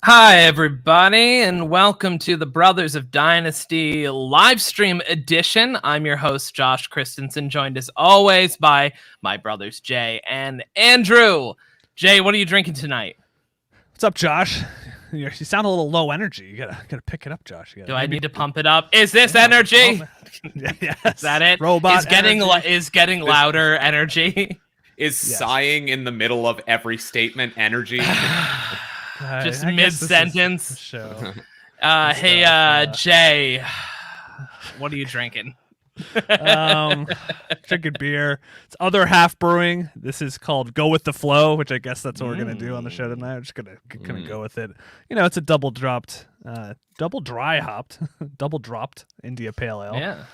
Hi, everybody, and welcome to the Brothers of Dynasty live stream edition. I'm your host, Josh Christensen, joined as always by my brothers, Jay and Andrew. Jay, what are you drinking tonight? What's up, Josh? You sound a little low energy. You gotta pick it up, Josh. Do I need to pump it up? Is this energy? Yes. Is that it? Robot is getting louder energy? Is sighing in the middle of every statement energy? Just mid-sentence. Show. Hey, Jay, what are you drinking? Drinking beer. It's Other Half Brewing. This is called Go With The Flow, which I guess that's what we're gonna do on the show tonight. I'm just gonna go with it. You know, it's a double dry hopped India Pale Ale. Yeah.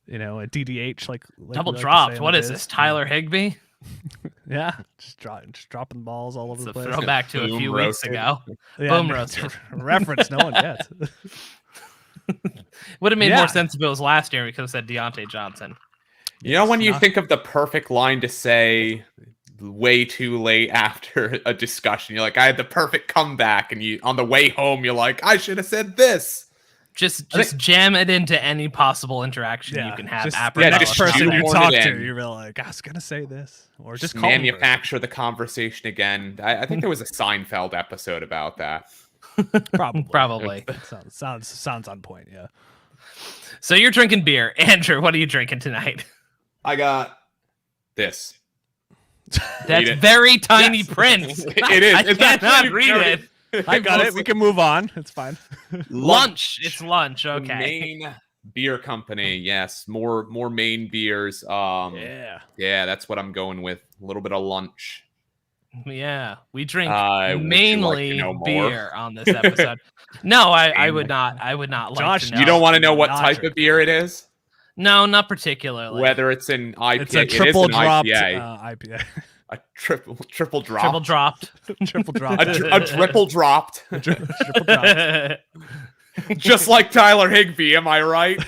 You know, a DDH like Double dropped. What is this? Tyler Higbee? Yeah, just dropping balls all over It's the a place. throwback to a few weeks ago. Yeah, Boom roasted. Reference no one gets. Would have made more sense if it was last year. We could have said Deontay Johnson. You know when you think of the perfect line to say way too late after a discussion, you're like, I had the perfect comeback, and you on the way home, you're like, I should have said this. Just jam it into any possible interaction you can have. The next person you talk to, you're like, I was gonna say this, or just manufacture the conversation again. I think there was a Seinfeld episode about that. Probably. Sounds on point. Yeah. So you're drinking beer, Andrew. What are you drinking tonight? I got this. That's very tiny print. It is. I cannot read it. I got it. We can move on. It's fine. Lunch. It's lunch. Okay. Maine beer company. Yes. More Maine beers. Yeah, that's what I'm going with. A little bit of lunch. Yeah. We drink mainly beer on this episode. No, I would not. I would not like Josh, to know. You don't want to know what type of beer it is? No, not particularly. Whether it's an IPA. It's a triple dropped IPA. A triple drop. Triple dropped. Triple dropped. A triple dropped. Triple dropped. Just like Tyler Higbee, am I right?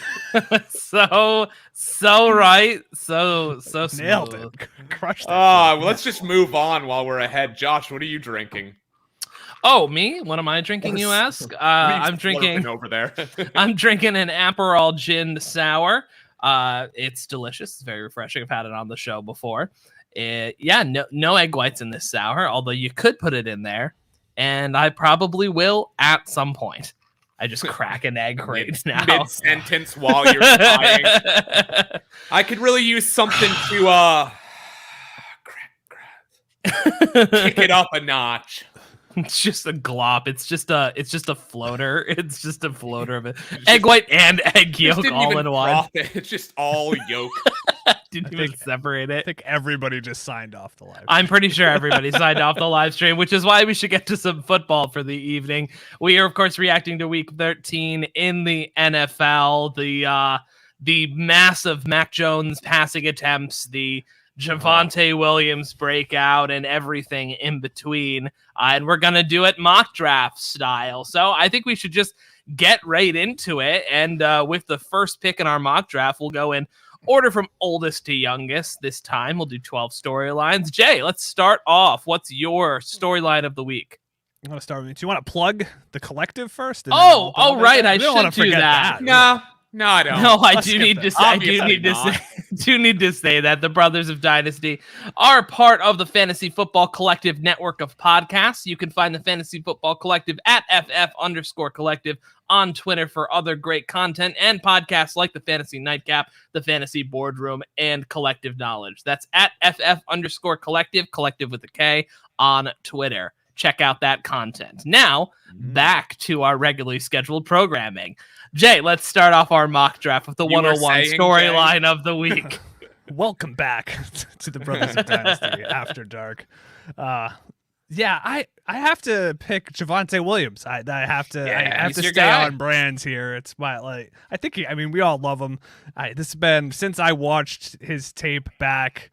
so right. So smooth. Nailed it. Crushed it. Well, let's just move on while we're ahead. Josh, what are you drinking? Oh, me? What am I drinking, you ask? I'm drinking over there. I'm drinking an Aperol Gin Sour. It's delicious. It's very refreshing. I've had it on the show before. No egg whites in this sour, although you could put it in there, and I probably will at some point. I just crack an egg right now. Mid-sentence while you're trying. I could really use something to kick it up a notch. It's just a glop. It's just a floater. It's just a floater of it. Egg white and egg yolk all in one. It's just all yolk. Didn't even separate it. I think everybody just signed off the live stream. I'm pretty sure everybody signed off the live stream, which is why we should get to some football for the evening. We are, of course, reacting to Week 13 in the NFL. The massive Mac Jones passing attempts, the Javonte Williams breakout, and everything in between. And we're going to do it mock draft style. So I think we should just get right into it. And with the first pick in our mock draft, we'll go in order from oldest to youngest. This time we'll do 12 storylines. Jay, let's start off. What's your storyline of the week? I'm going to start with you. Do you want to plug the collective first? Right. I should do that. No, I don't. No, I do need to say that the Brothers of Dynasty are part of the Fantasy Football Collective network of podcasts. You can find the Fantasy Football Collective at FF_collective on Twitter for other great content and podcasts like the Fantasy Nightcap, the Fantasy Boardroom, and Collective Knowledge. That's at FF_collective, collective with a K, on Twitter. Check out that content. Now, back to our regularly scheduled programming. Jay, let's start off our mock draft with the 101 storyline of the week. Welcome back to the Brothers of Dynasty After Dark. I have to pick Javonte Williams. I have to stay on brand here. It's I think we all love him. This has been since I watched his tape back.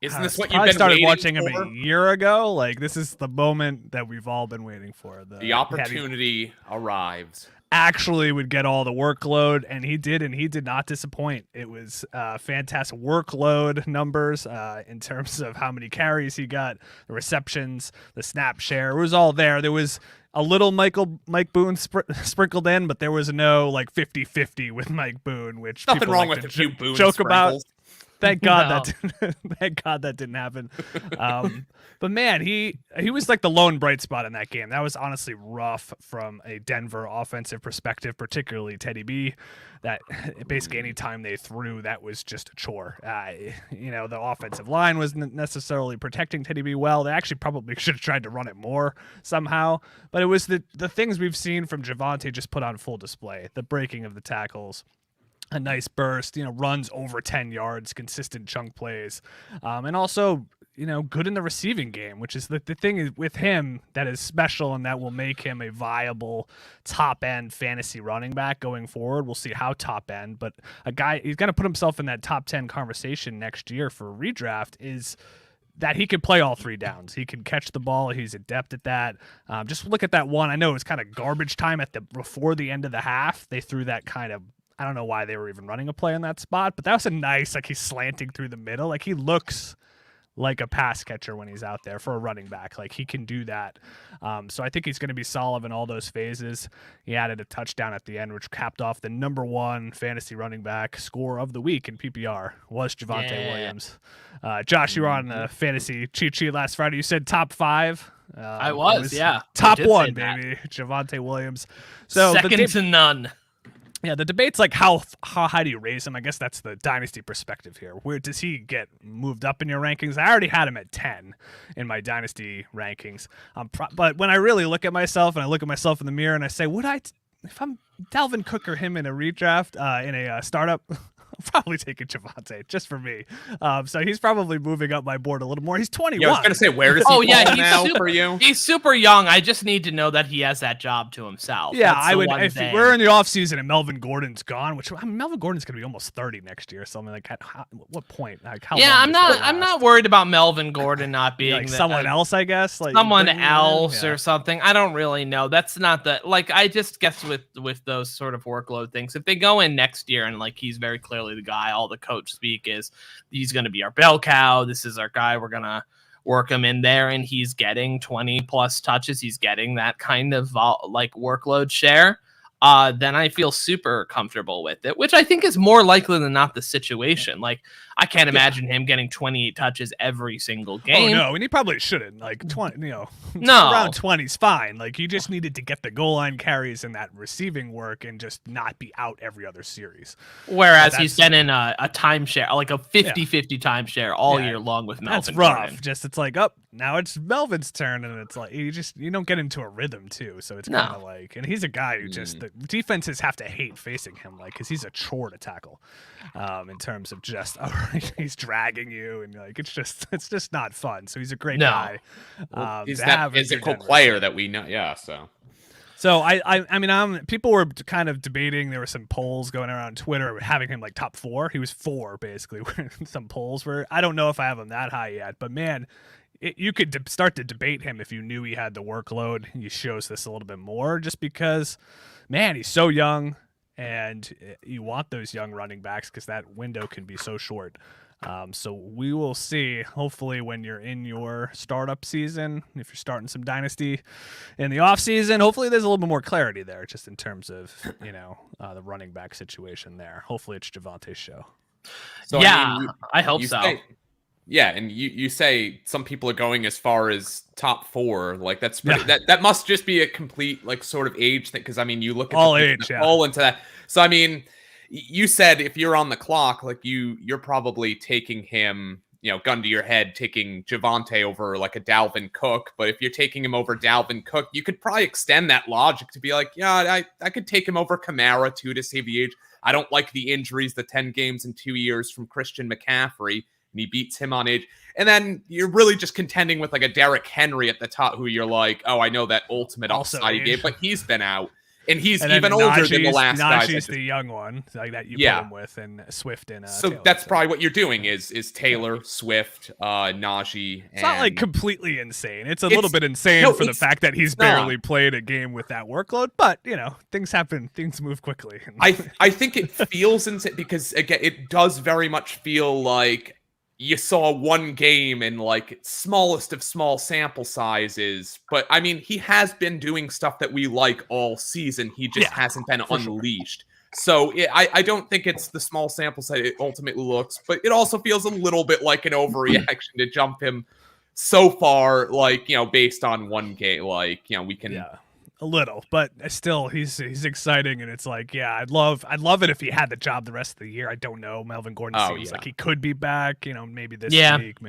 Isn't this what you've been started waiting watching for? him a year ago? Like, this is the moment that we've all been waiting for. The opportunity arrives. Actually would get all the workload, and he did not disappoint. It was fantastic workload numbers in terms of how many carries he got, the receptions, the snap share. It was all there. There was a little Mike Boone sprinkled in, but there was no like 50-50 with Mike Boone, which nothing people wrong like with to a few Boone joke sprinkles. about. Thank God thank God that didn't happen. But man, he was like the lone bright spot in that game. That was honestly rough from a Denver offensive perspective, particularly Teddy B. That basically any time they threw, that was just a chore. The offensive line wasn't necessarily protecting Teddy B well. They actually probably should have tried to run it more somehow. But it was the things we've seen from Javonte just put on full display. The breaking of the tackles, a nice burst, runs over 10 yards, consistent chunk plays, and also, good in the receiving game, which is the thing is with him that is special and that will make him a viable top-end fantasy running back going forward. We'll see how top-end, but a guy, he's going to put himself in that top 10 conversation next year for a redraft is that he could play all three downs. He can catch the ball. He's adept at that. Just look at that one. I know it was kind of garbage time before the end of the half. They threw that kind of, I don't know why they were even running a play in that spot, but that was a nice, like he's slanting through the middle. Like he looks like a pass catcher when he's out there for a running back. Like he can do that. So I think he's going to be solid in all those phases. He added a touchdown at the end, which capped off the number one fantasy running back score of the week in PPR was Javonte Williams. Josh, you were on the fantasy cheat sheet last Friday. You said top 5. I was, yeah. Top 1, baby. Javonte Williams. So second to none. Yeah, the debate's like how high do you raise him? I guess that's the Dynasty perspective here. Where does he get moved up in your rankings? I already had him at 10 in my Dynasty rankings. But when I really look at myself and I look at myself in the mirror and I say, if I'm Dalvin Cook or him in a redraft, in a startup, I'm probably taking Javonte just for me. So he's probably moving up my board a little more. He's 21. Yeah, I was going to say, where does he fall now for you? He's super young. I just need to know that he has that job to himself. Yeah, I would. If we're in the offseason and Melvin Gordon's gone, which Melvin Gordon's going to be almost 30 next year. So I'm like, at what point? Like, how long I'm not worried about Melvin Gordon not being like someone else, I guess. Like someone else or something. I don't really know. That's not the I just guess with those sort of workload things. If they go in next year and like he's very clearly the guy, all the coach speak is he's going to be our bell cow. This is our guy. We're going to work him in there and he's getting 20 plus touches. He's getting that kind of workload share. Then I feel super comfortable with it, which I think is more likely than not the situation. Like, I can't imagine him getting 28 touches every single game. Oh, no, and he probably shouldn't. Like, 20, no. Around 20 is fine. Like, you just needed to get the goal line carries and that receiving work and just not be out every other series. Whereas he's been in a timeshare, like a 50-50 timeshare all year long with Melvin. That's rough. Gordon. Just, it's like, now it's Melvin's turn, and it's like, you don't get into a rhythm, too. So it's kind of like, and he's a guy who just, the defenses have to hate facing him, like, because he's a chore to tackle in terms of just, he's dragging you, and like, it's just not fun. So he's a great guy. He's that physical player that we know. Yeah. So I mean, people were kind of debating. There were some polls going around Twitter having him like top 4. He was 4 basically. Some polls were. I don't know if I have him that high yet, but man, you could start to debate him if you knew he had the workload. He shows this a little bit more, just because, man, he's so young, and you want those young running backs because that window can be so short. So we will see, hopefully, when you're in your startup season, if you're starting some Dynasty in the off season, hopefully there's a little bit more clarity there, just in terms of, the running back situation there. Hopefully it's Javonte's show. So I hope so. And you say some people are going as far as top 4. Like that's pretty, that must just be a complete like sort of age thing. Because I mean, you look at all age, all into that. So I mean, you said if you're on the clock, like you're probably taking him, gun to your head, taking Javonte over like a Dalvin Cook. But if you're taking him over Dalvin Cook, you could probably extend that logic to be like, I could take him over Kamara too to save the age. I don't like the injuries, the 10 games in 2 years from Christian McCaffrey. And he beats him on age. And then you're really just contending with like a Derrick Henry at the top, who you're like, I know that ultimate upside he gave, but he's been out. And he's even older than the last guy. Najee's the young one like that you put him with, and Swift and so Taylor, that's probably what you're doing is Taylor, Swift, Najee. It's not like completely insane. It's a little bit insane for the fact that he's barely played a game with that workload. But things happen, things move quickly. I think it feels insane because again, it does very much feel like you saw one game in like smallest of small sample sizes, but I mean, he has been doing stuff that we like all season. He just hasn't been unleashed. So I don't think it's the small sample size it ultimately looks, but it also feels a little bit like an overreaction to jump him so far, like, based on one game. Like, we can. Yeah. A little, but still, he's exciting, and it's like, I'd love it if he had the job the rest of the year. I don't know. Melvin Gordon seems like he could be back, maybe this week,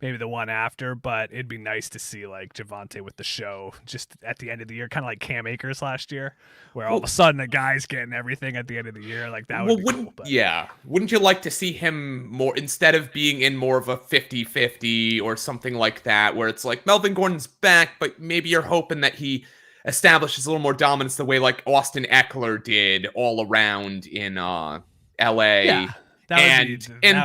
maybe the one after, but it'd be nice to see like Javonte with the show just at the end of the year, kind of like Cam Akers last year, where all of a sudden a guy's getting everything at the end of the year. Like that would be cool. But. Yeah. Wouldn't you like to see him more, instead of being in more of a 50-50 or something like that, where it's like Melvin Gordon's back, but maybe you're hoping that he establishes a little more dominance the way like Austin Eckler did all around in LA. Yeah, and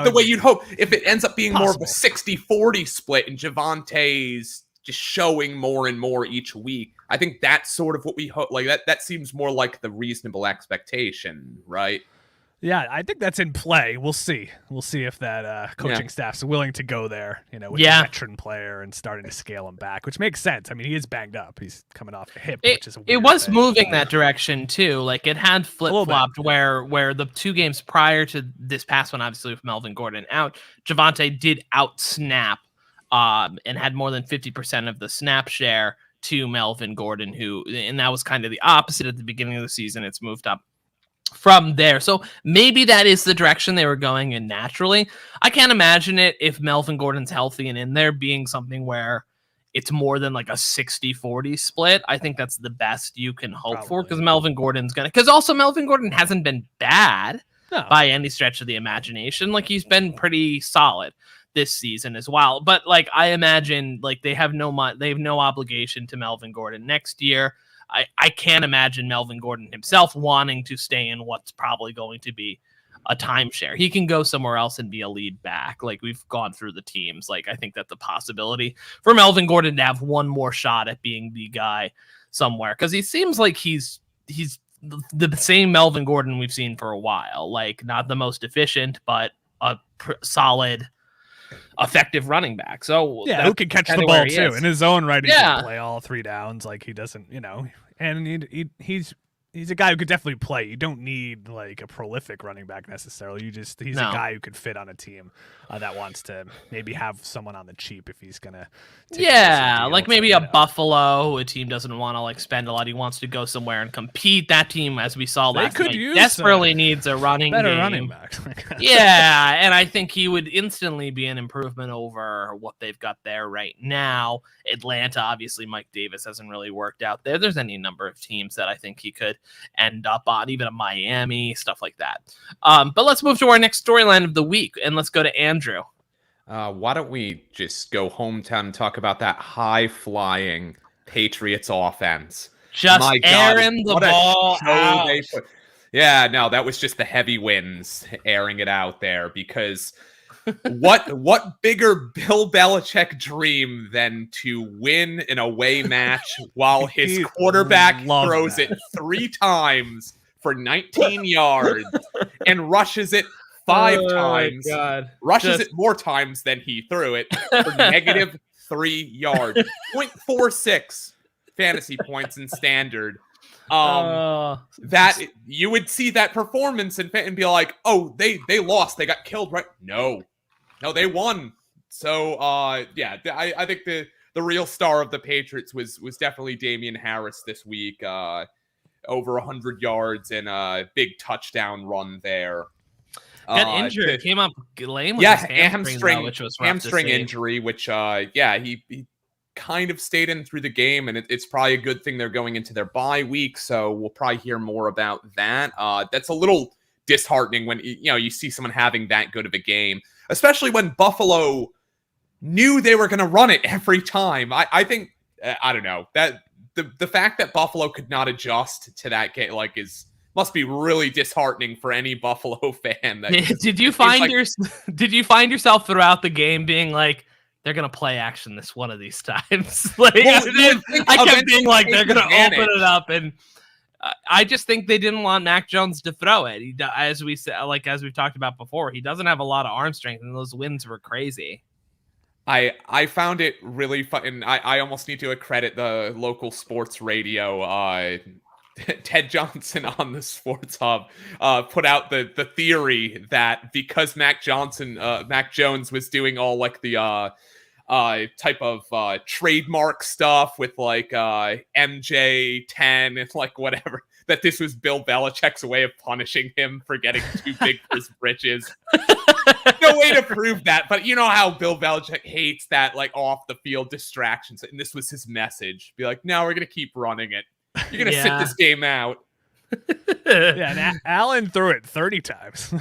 the way you'd hope if it ends up being more of a 60-40 split and Javonte's just showing more and more each week. I think that's sort of what we hope. Like that seems more like the reasonable expectation, right? Yeah, I think that's in play. We'll see. We'll see if that coaching staff's willing to go there, with a veteran player and starting to scale him back, which makes sense. I mean, he is banged up. He's coming off a hip, which is a weird It was thing. moving that direction, too. Like, it had flip-flopped where the 2 games prior to this past one, obviously, with Melvin Gordon out, Javonte did out-snap and had more than 50% of the snap share to Melvin Gordon, and that was kind of the opposite at the beginning of the season. It's moved up from there. So maybe that is the direction they were going in naturally. I can't imagine it if Melvin Gordon's healthy and in there being something where it's more than like a 60-40 split. I think that's the best you can hope for because Melvin Gordon hasn't been bad by any stretch of the imagination. Like he's been pretty solid this season as well. But like I imagine like they have no obligation to Melvin Gordon next year. I can't imagine Melvin Gordon himself wanting to stay in what's probably going to be a timeshare. He can go somewhere else and be a lead back. Like we've gone through the teams. Like I think that's a possibility for Melvin Gordon to have one more shot at being the guy somewhere. Cause he seems like he's the same Melvin Gordon we've seen for a while. Like not the most efficient, but a solid, effective running back. So who can catch the ball too in his own right. He can play all 3 downs. Like he doesn't, and he's a guy who could definitely play. You don't need like a prolific running back necessarily. He's a guy who could fit on a team that wants to maybe have someone on the cheap if he's gonna. Like maybe a Buffalo, a team doesn't want to like spend a lot. He wants to go somewhere and compete. That team, as we saw last night, desperately needs a better running back. And I think he would instantly be an improvement over what they've got there right now. Atlanta, obviously, Mike Davis hasn't really worked out there. There's any number of teams that I think he could end up on, even a Miami, stuff like that. But let's move to our next storyline of the week, and let's go to Andrew. Why don't we just go hometown and talk about that high-flying Patriots offense? Just airing the ball out. Yeah, no, that was just the heavy winds airing it out there because what bigger Bill Belichick dream than to win an away match while his quarterback throws it 3 times for 19 yards and rushes it 5 times. Rushes it more times than he threw it for negative 3 yards. 0.46 fantasy points in standard. That you would see that performance and be like, oh, they lost, they got killed, right? No, they won. So I think the real star of the Patriots was definitely Damian Harris this week. Over 100 yards and a big touchdown run there. Got injured, came up lame with his hamstring, which was hamstring injury, which he kind of stayed in through the game, and it's probably a good thing they're going into their bye week, so we'll probably hear more about that. That's a little disheartening when you see someone having that good of a game, especially when Buffalo knew they were going to run it every time. I think I don't know, that the fact that Buffalo could not adjust to that game must be really disheartening for any Buffalo fan. Did you find yourself throughout the game being like, they're going to play action this one of these times? I kept being like, they're going to open it up. And I just think they didn't want Mac Jones to throw it. As we said, as we've talked about before, he doesn't have a lot of arm strength, and those wins were crazy. I found it really fun, and I almost need to credit the local sports radio. Ted Johnson on the Sports Hub put out the theory that because Mac Jones was doing all like the type of trademark stuff with like MJ10 and like whatever, that this was Bill Belichick's way of punishing him for getting too big for his britches. No way to prove that, but you know how Bill Belichick hates that like off the field distractions, and this was his message. Be like, no, we're gonna keep running it. You're gonna sit this game out. Yeah, and Allen threw it 30 times.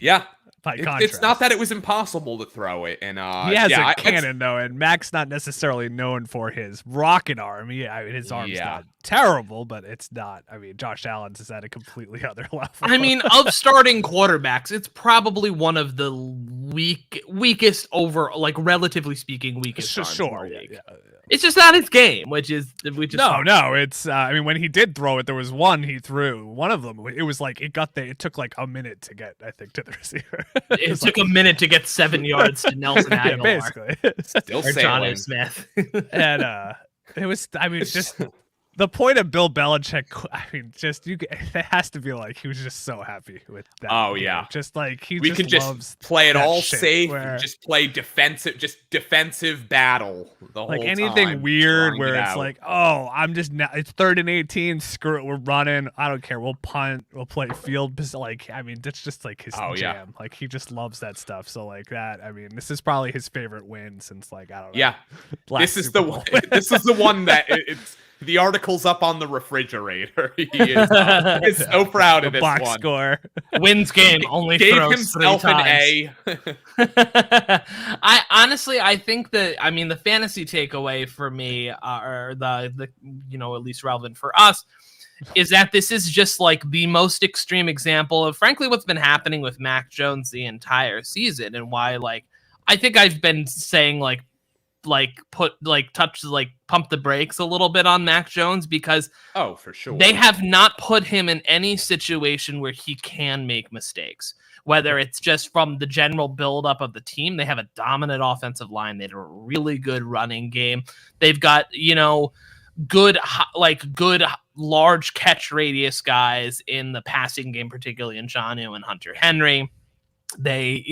Yeah. It's not that it was impossible to throw it, and he has a cannon though, and Mac's not necessarily known for his rocket arm. I mean, his arm's not terrible, but it's not. I mean, Josh Allen's is at a completely other level. I mean, of starting quarterbacks, it's probably one of the weakest over, like relatively speaking, weakest. Sure, yeah. It's just not his game, which is no. It's I mean, when he did throw it, there was one he threw. One of them, it was like it took like a minute to get, I think, to the receiver. It took a minute to get 7 yards to Nelson Aguilar. Yeah, basically. Still or John Smith. And it was, I mean, just the point of Bill Belichick, I mean, it has to be like he was just so happy with that. Oh, yeah. Just like we could just play it all safe, just play defensive battle the whole like time. Anything weird where it's like, oh, it's 3rd and 18, screw it, we're running, I don't care, we'll punt, we'll play field. Like, I mean, that's just like his jam. Yeah. Like, he just loves that stuff. So like that, I mean, this is probably his favorite win since like, I don't know. Yeah. This is the one that it's the article's up on the refrigerator. He is so proud of this box one. Score. Wins game, only Gave throws himself 3 times. an A. I honestly, I think that, I mean, the fantasy takeaway for me, or the at least relevant for us, is that this is just like the most extreme example of, frankly, what's been happening with Mac Jones the entire season, and why, like, I think I've been saying pump the brakes a little bit on Mac Jones, because for sure they have not put him in any situation where he can make mistakes, whether it's just from the general buildup of the team. They have a dominant offensive line. They have a really good running game. They've got, good large catch radius guys in the passing game, particularly in Jonnu and Hunter Henry. They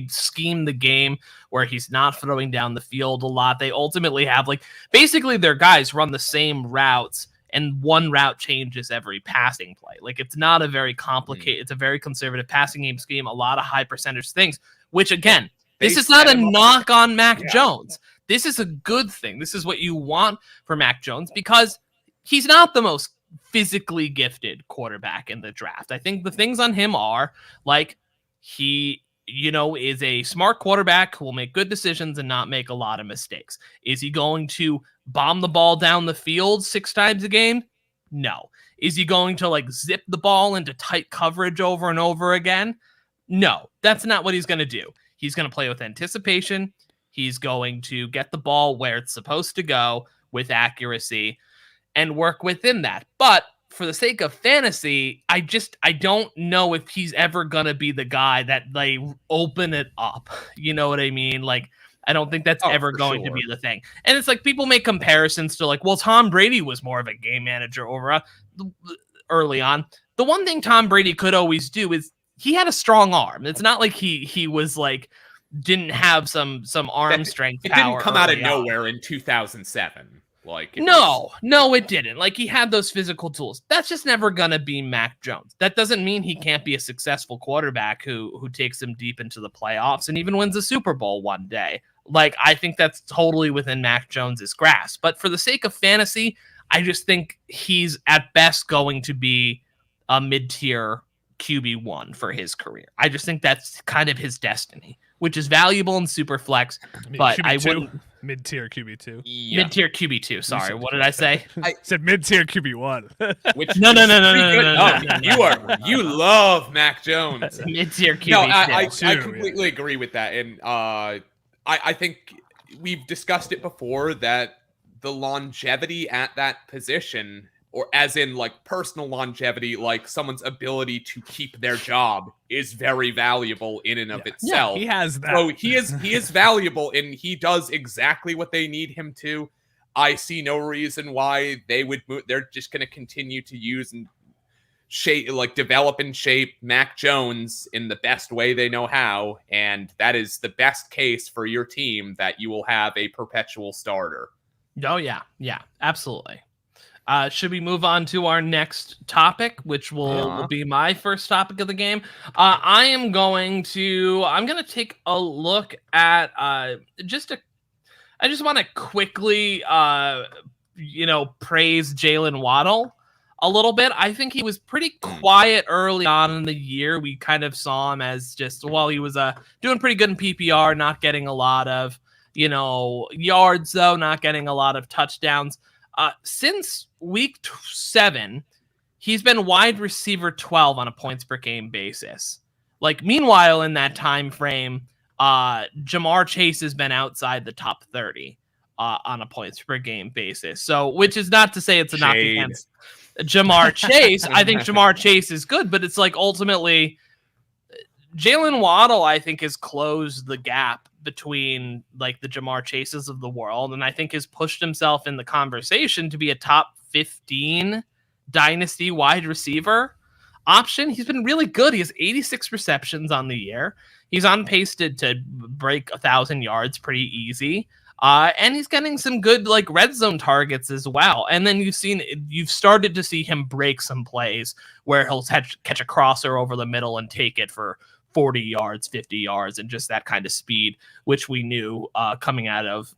scheme the game where he's not throwing down the field a lot. They ultimately have basically their guys run the same routes, and one route changes every passing play. Like, it's not a very complicated, it's a very conservative passing game scheme, a lot of high percentage things, which again, this is not a knock on Mac Jones. This is a good thing. This is what you want for Mac Jones, because he's not the most physically gifted quarterback in the draft. I think the things on him are like, he, is a smart quarterback who will make good decisions and not make a lot of mistakes. Is he going to bomb the ball down the field 6 times a game? No. Is he going to zip the ball into tight coverage over and over again? No, that's not what he's going to do. He's going to play with anticipation. He's going to get the ball where it's supposed to go with accuracy and work within that. But for the sake of fantasy, I don't know if he's ever going to be the guy that they open it up. You know what I mean? Like, I don't think that's ever going to be the thing. And it's like, people make comparisons to Tom Brady was more of a game manager over early on. The one thing Tom Brady could always do is he had a strong arm. It's not like he was didn't have some arm strength. It didn't come out of nowhere in 2007. No, it didn't. He had those physical tools. That's just never gonna be Mac Jones. That doesn't mean he can't be a successful quarterback who takes him deep into the playoffs and even wins a Super Bowl one day. I think that's totally within Mac Jones's grasp. But for the sake of fantasy, I just think he's at best going to be a mid-tier QB1 for his career. I just think that's kind of his destiny, which is valuable in super flex. But I wouldn't. Mid-tier QB2. Yeah. Mid-tier QB2. Sorry, what did I say? I said mid-tier QB1. Which No. You love Mac Jones. Mid-tier QB2. No, I completely agree with that, and I think we've discussed it before that the longevity at that position or as in like personal longevity, like someone's ability to keep their job is very valuable in and of itself. Yeah, he has that. So he is valuable, and he does exactly what they need him to. I see no reason why they would move. They're just going to continue to use and develop and shape Mac Jones in the best way they know how, and that is the best case for your team, that you will have a perpetual starter. Oh yeah, absolutely. Should we move on to our next topic, which will be my first topic of the game? I'm going to take a look at I just want to quickly praise Jalen Waddle a little bit. I think he was pretty quiet early on in the year. We kind of saw him as just, he was doing pretty good in PPR, not getting a lot of yards though, not getting a lot of touchdowns. Since week 7, he's been wide receiver 12 on a points per game basis. Meanwhile, in that time frame, Jamar Chase has been outside the top 30 on a points per game basis. So, which is not to say it's a knock against Jamar Chase. I think Jamar Chase is good, but it's ultimately Jalen Waddle, I think, has closed the gap between the Jamar Chases of the world, and I think has pushed himself in the conversation to be a top 15 dynasty wide receiver option. He's been really good. He has 86 receptions on the year. He's on pace to break 1,000 yards pretty easy. And he's getting some good red zone targets as well. And then you've started to see him break some plays where he'll catch a crosser over the middle and take it for 40 yards, 50 yards, and just that kind of speed, which we knew coming out of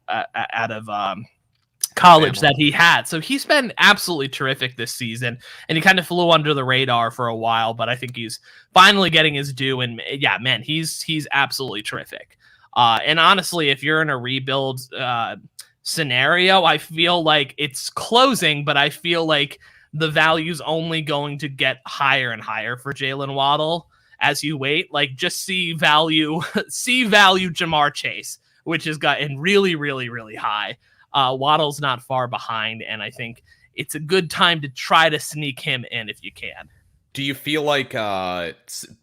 college that he had. So he's been absolutely terrific this season, and he kind of flew under the radar for a while, but I think he's finally getting his due. And yeah, man, he's absolutely terrific. And honestly, if you're in a rebuild scenario, I feel like it's closing, but I feel like the value's only going to get higher and higher for Jalen Waddle as you wait. Just see value Jamar Chase, which has gotten really, really, really high. Waddle's not far behind, and I think it's a good time to try to sneak him in if you can. Do you feel like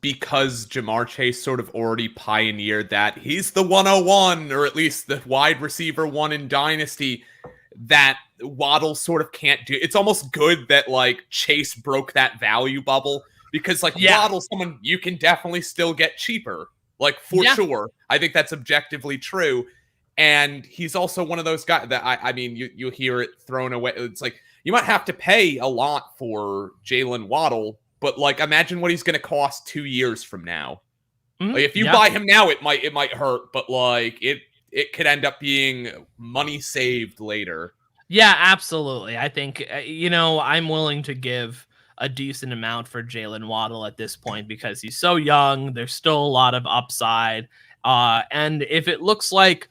because Jamar Chase sort of already pioneered that he's the 101, or at least the wide receiver 1 in Dynasty, that Waddle sort of can't do? It's almost good that Chase broke that value bubble, because Waddle's someone you can definitely still get cheaper, sure. I think that's objectively true. And he's also one of those guys that I mean, you hear it thrown away. It's you might have to pay a lot for Jalen Waddle, but imagine what he's going to cost 2 years from now. Mm-hmm. If you buy him now, it might hurt, but it could end up being money saved later. Yeah, absolutely. I think I'm willing to give a decent amount for Jalen Waddle at this point because he's so young. There's still a lot of upside, and if it looks like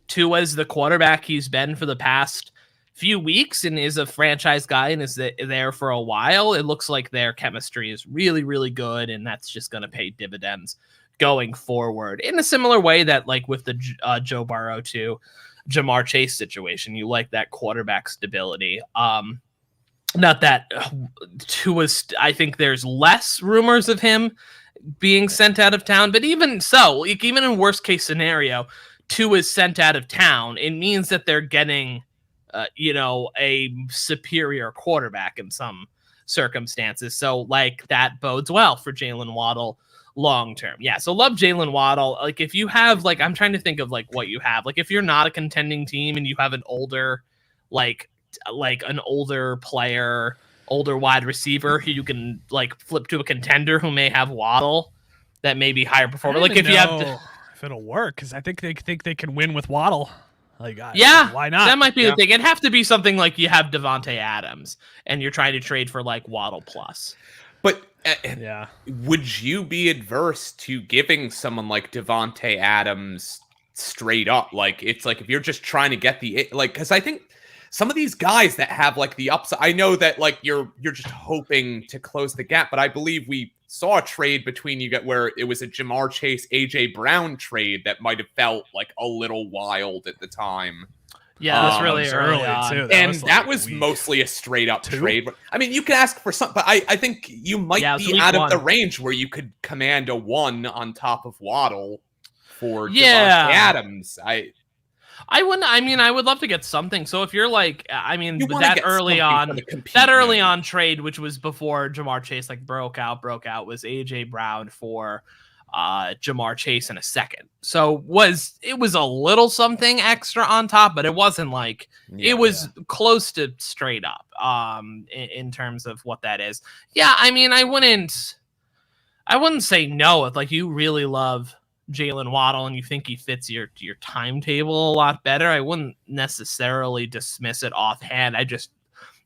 Tua's the quarterback he's been for the past few weeks and is a franchise guy and is there for a while, it looks like their chemistry is really, really good, and that's just going to pay dividends going forward in a similar way that with the Joe Burrow to Jamar Chase situation. You like that quarterback stability. Not that Tua's, I think there's less rumors of him being sent out of town, but even so, even in worst case scenario, Tua's sent out of town, it means that they're getting a superior quarterback in some circumstances. So that bodes well for Jalen Waddle long term. Yeah, so love Jalen Waddle. If you have I'm trying to think of what you have. If you're not a contending team and you have an older an older player, older wide receiver who you can flip to a contender who may have Waddle that may be higher performer. If you have if it'll work, because I think they can win with Waddle. Yeah, why not? That might be the thing. It'd have to be something you have Devontae Adams and you're trying to trade for Waddle plus. But would you be adverse to giving someone like Devontae Adams straight up? It's if you're just trying to get the because I think some of these guys that have the upside, I know that you're just hoping to close the gap, but I believe we saw a trade between you where it was a Jamar Chase, AJ Brown trade that might have felt a little wild at the time. Yeah, that's really early on. too. And that was mostly a straight up trade. I mean, you could ask for some, but I think you might be out of the range where you could command a 1 on top of Waddle for Devontae Adams. I wouldn't. I mean, I would love to get something. So if you're like, I mean, that early on trade, which was before Jamar Chase broke out, was AJ Brown for Jamar Chase in a second. So it was a little something extra on top, but it wasn't it was close to straight up in terms of what that is. Yeah, I mean, I wouldn't say no if you really love Jalen Waddle and you think he fits your timetable a lot better. I wouldn't necessarily dismiss it offhand. I just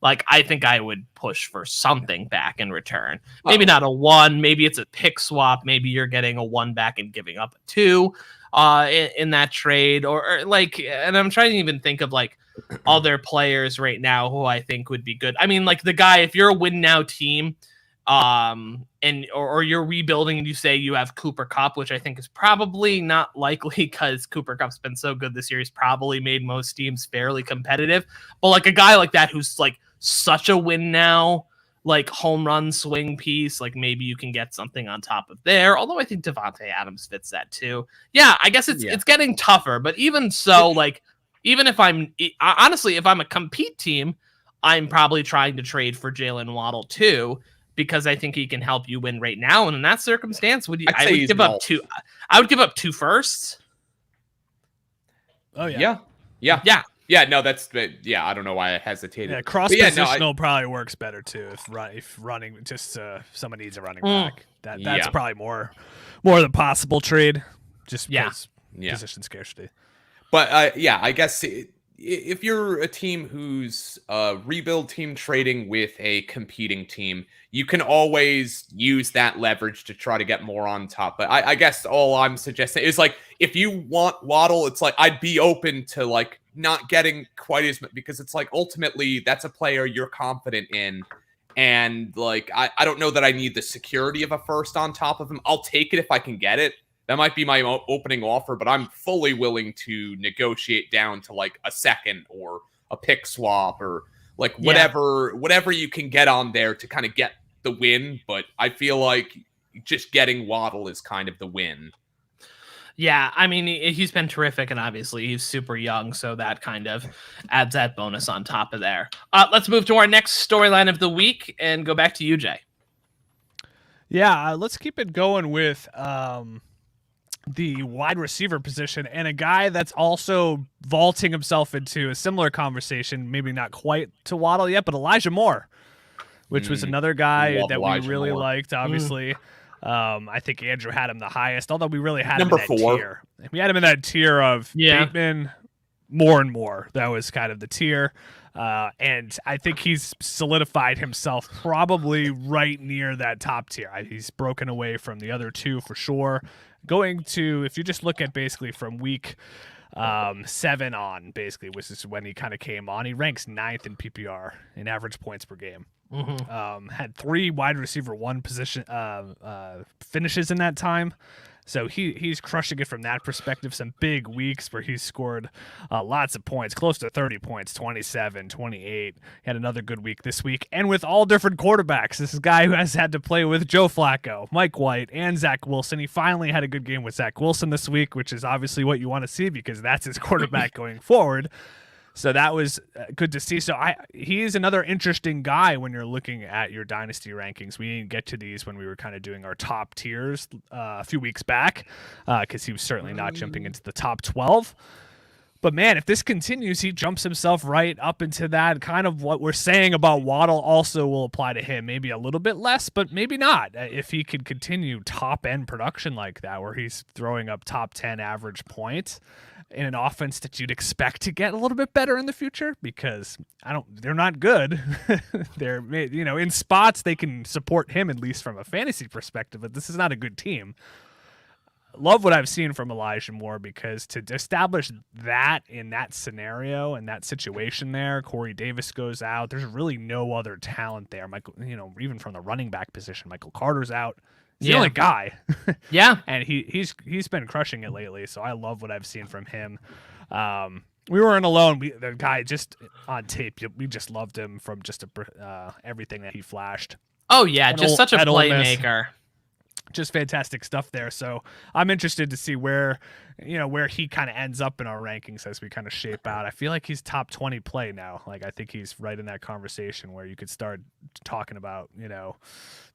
I think I would push for something back in return. Maybe not a 1, maybe it's a pick swap, maybe you're getting a 1 back and giving up a 2 in that trade, or and I'm trying to even think of other players right now who I think would be good. I mean, the guy, if you're a win now team, or you're rebuilding and you say you have Cooper Kupp, which I think is probably not likely because Cooper Kupp's been so good this year, he's probably made most teams fairly competitive. But a guy like that who's such a win now, home run swing piece, maybe you can get something on top of there. Although I think Devontae Adams fits that too. Yeah, I guess it's getting tougher, but even so, even if honestly, if I'm a compete team, I'm probably trying to trade for Jalen Waddle too, because I think he can help you win right now. And in that circumstance, I would give up 2 firsts. Oh yeah. Yeah, no, I don't know why I hesitated. Yeah, cross-positional probably works better too if running, just someone needs a running back. That's probably more the possible trade, just because position scarcity. But I guess if you're a team who's rebuild team trading with a competing team, you can always use that leverage to try to get more on top. But I guess all I'm suggesting is if you want Waddle, it's I'd be open to not getting quite as much, because it's ultimately that's a player you're confident in. And I don't know that I need the security of a first on top of him. I'll take it if I can get it. That might be my opening offer, but I'm fully willing to negotiate down to a second or a pick swap or whatever you can get on there to kind of get the win. But I feel just getting Waddle is kind of the win. Yeah, I mean, he's been terrific, and obviously he's super young, so that kind of adds that bonus on top of there. Let's move to our next storyline of the week and go back to you, Jay. Yeah, let's keep it going with the wide receiver position, and a guy that's also vaulting himself into a similar conversation, maybe not quite to Waddle yet, but Elijah Moore, which was another guy that we really liked, obviously. I think Andrew had him the highest, although we really had him in that tier. We had him in that tier of Bateman, Moore, and Moore. That was kind of the tier. And I think he's solidified himself probably right near that top tier. He's broken away from the other two for sure. Going to, if you just look at basically from week 7 on, basically, which is when he kind of came on, he ranks 9th in PPR in average points per game. Had 3 wide receiver 1 position finishes in that time. So he's crushing it from that perspective. Some big weeks where he's scored lots of points, close to 30 points, 27, 28. He had another good week this week. And with all different quarterbacks, this is a guy who has had to play with Joe Flacco, Mike White, and Zach Wilson. He finally had a good game with Zach Wilson this week, which is obviously what you want to see because that's his quarterback going forward. So that was good to see. So he is another interesting guy when you're looking at your dynasty rankings. We didn't get to these when we were kind of doing our top tiers a few weeks back because he was certainly not jumping into the top 12. But, man, if this continues, he jumps himself right up into that. Kind of what we're saying about Waddle also will apply to him. Maybe a little bit less, but maybe not. If he could continue top-end production like that where he's throwing up top 10 average points in an offense that you'd expect to get a little bit better in the future because they're not good. They're, in spots they can support him at least from a fantasy perspective, but this is not a good team. Love what I've seen from Elijah Moore because to establish that in that scenario and that situation there, Corey Davis goes out. There's really no other talent there. Michael, even from the running back position, Michael Carter's out. He's the only guy. Yeah. And he's been crushing it lately. So I love what I've seen from him. We weren't alone. The guy just on tape, we just loved him from just everything that he flashed. Oh yeah, just such a playmaker. Just fantastic stuff there. So I'm interested to see where he kind of ends up in our rankings as we kind of shape out. I feel like he's top 20 play now. Like I think he's right in that conversation where you could start talking about,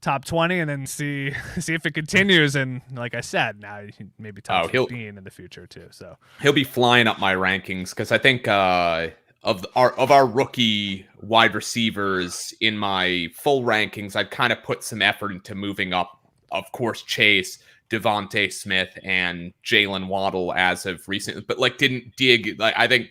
top 20 and then see if it continues. And like I said, now maybe top 15 in the future too. So he'll be flying up my rankings because I think of our rookie wide receivers in my full rankings, I've kind of put some effort into moving up. Of course, Chase, Devontae Smith, and Jalen Waddle as of recent, but didn't dig. I think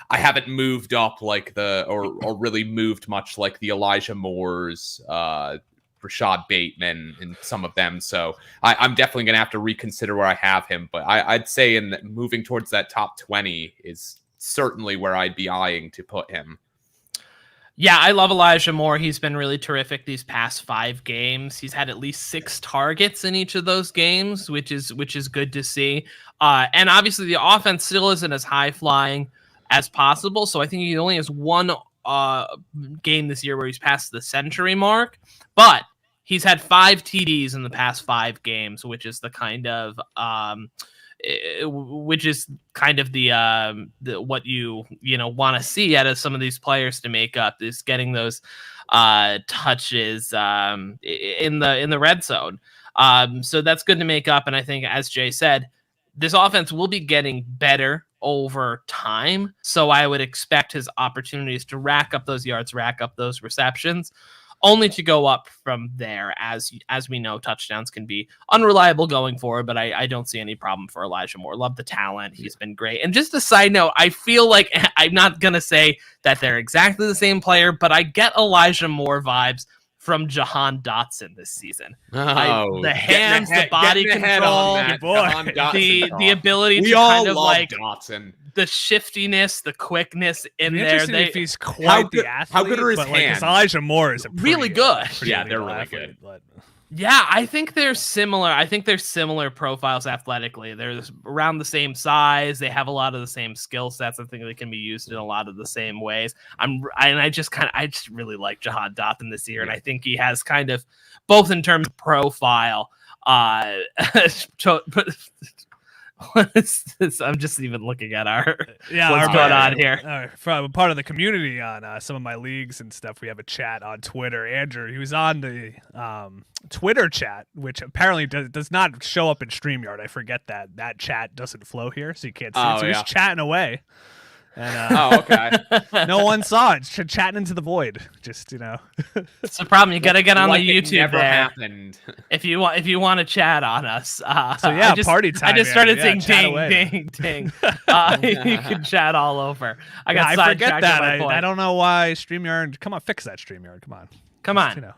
I haven't moved up or really moved much like the Elijah Moores, Rashad Bateman, and some of them. So I'm definitely going to have to reconsider where I have him. But I'd say moving towards that top 20 is certainly where I'd be eyeing to put him. Yeah, I love Elijah Moore. He's been really terrific these past 5 games. He's had at least 6 targets in each of those games, which is good to see. And obviously the offense still isn't as high flying as possible. So I think he only has 1 game this year where he's passed the century mark, but he's had 5 TDs in the past 5 games, which is the kind of the what you want to see out of some of these players to make up is getting those touches in the red zone. So that's good to make up. And I think, as Jay said, this offense will be getting better over time. So I would expect his opportunities to rack up those yards, rack up those receptions, only to go up from there. As we know, touchdowns can be unreliable going forward, but I don't see any problem for Elijah Moore. Love the talent. He's been great. And just a side note, I feel like I'm not going to say that they're exactly the same player, but I get Elijah Moore vibes from Jahan Dotson this season. The hands, the body control, the ability to kind of Dotson. The shiftiness, the quickness in there. If he's quite the athlete, how good are his hands? Elijah Moore is really good. Yeah, they're really good. Yeah, I think they're similar. I think they're similar profiles athletically. They're around the same size. They have a lot of the same skill sets. I think they can be used in a lot of the same ways. I just really like Jahan Dotson this year, and I think he has kind of both in terms of profile. What is this? I'm just even looking at what's going on here. From part of the community on some of my leagues and stuff, we have a chat on Twitter. Andrew, he was on the Twitter chat, which apparently does not show up in StreamYard. I forget that chat doesn't flow here, so you can't see it. So he's chatting away. And, okay. No one saw it. Chatting into the void. Just it's a problem. You got to get on the YouTube. Never there. happened. If you want to chat on us. So yeah, party time. I just started saying ding, ding. You can chat all over. I forget that. I don't know why StreamYard. Come on, fix that StreamYard. Come on.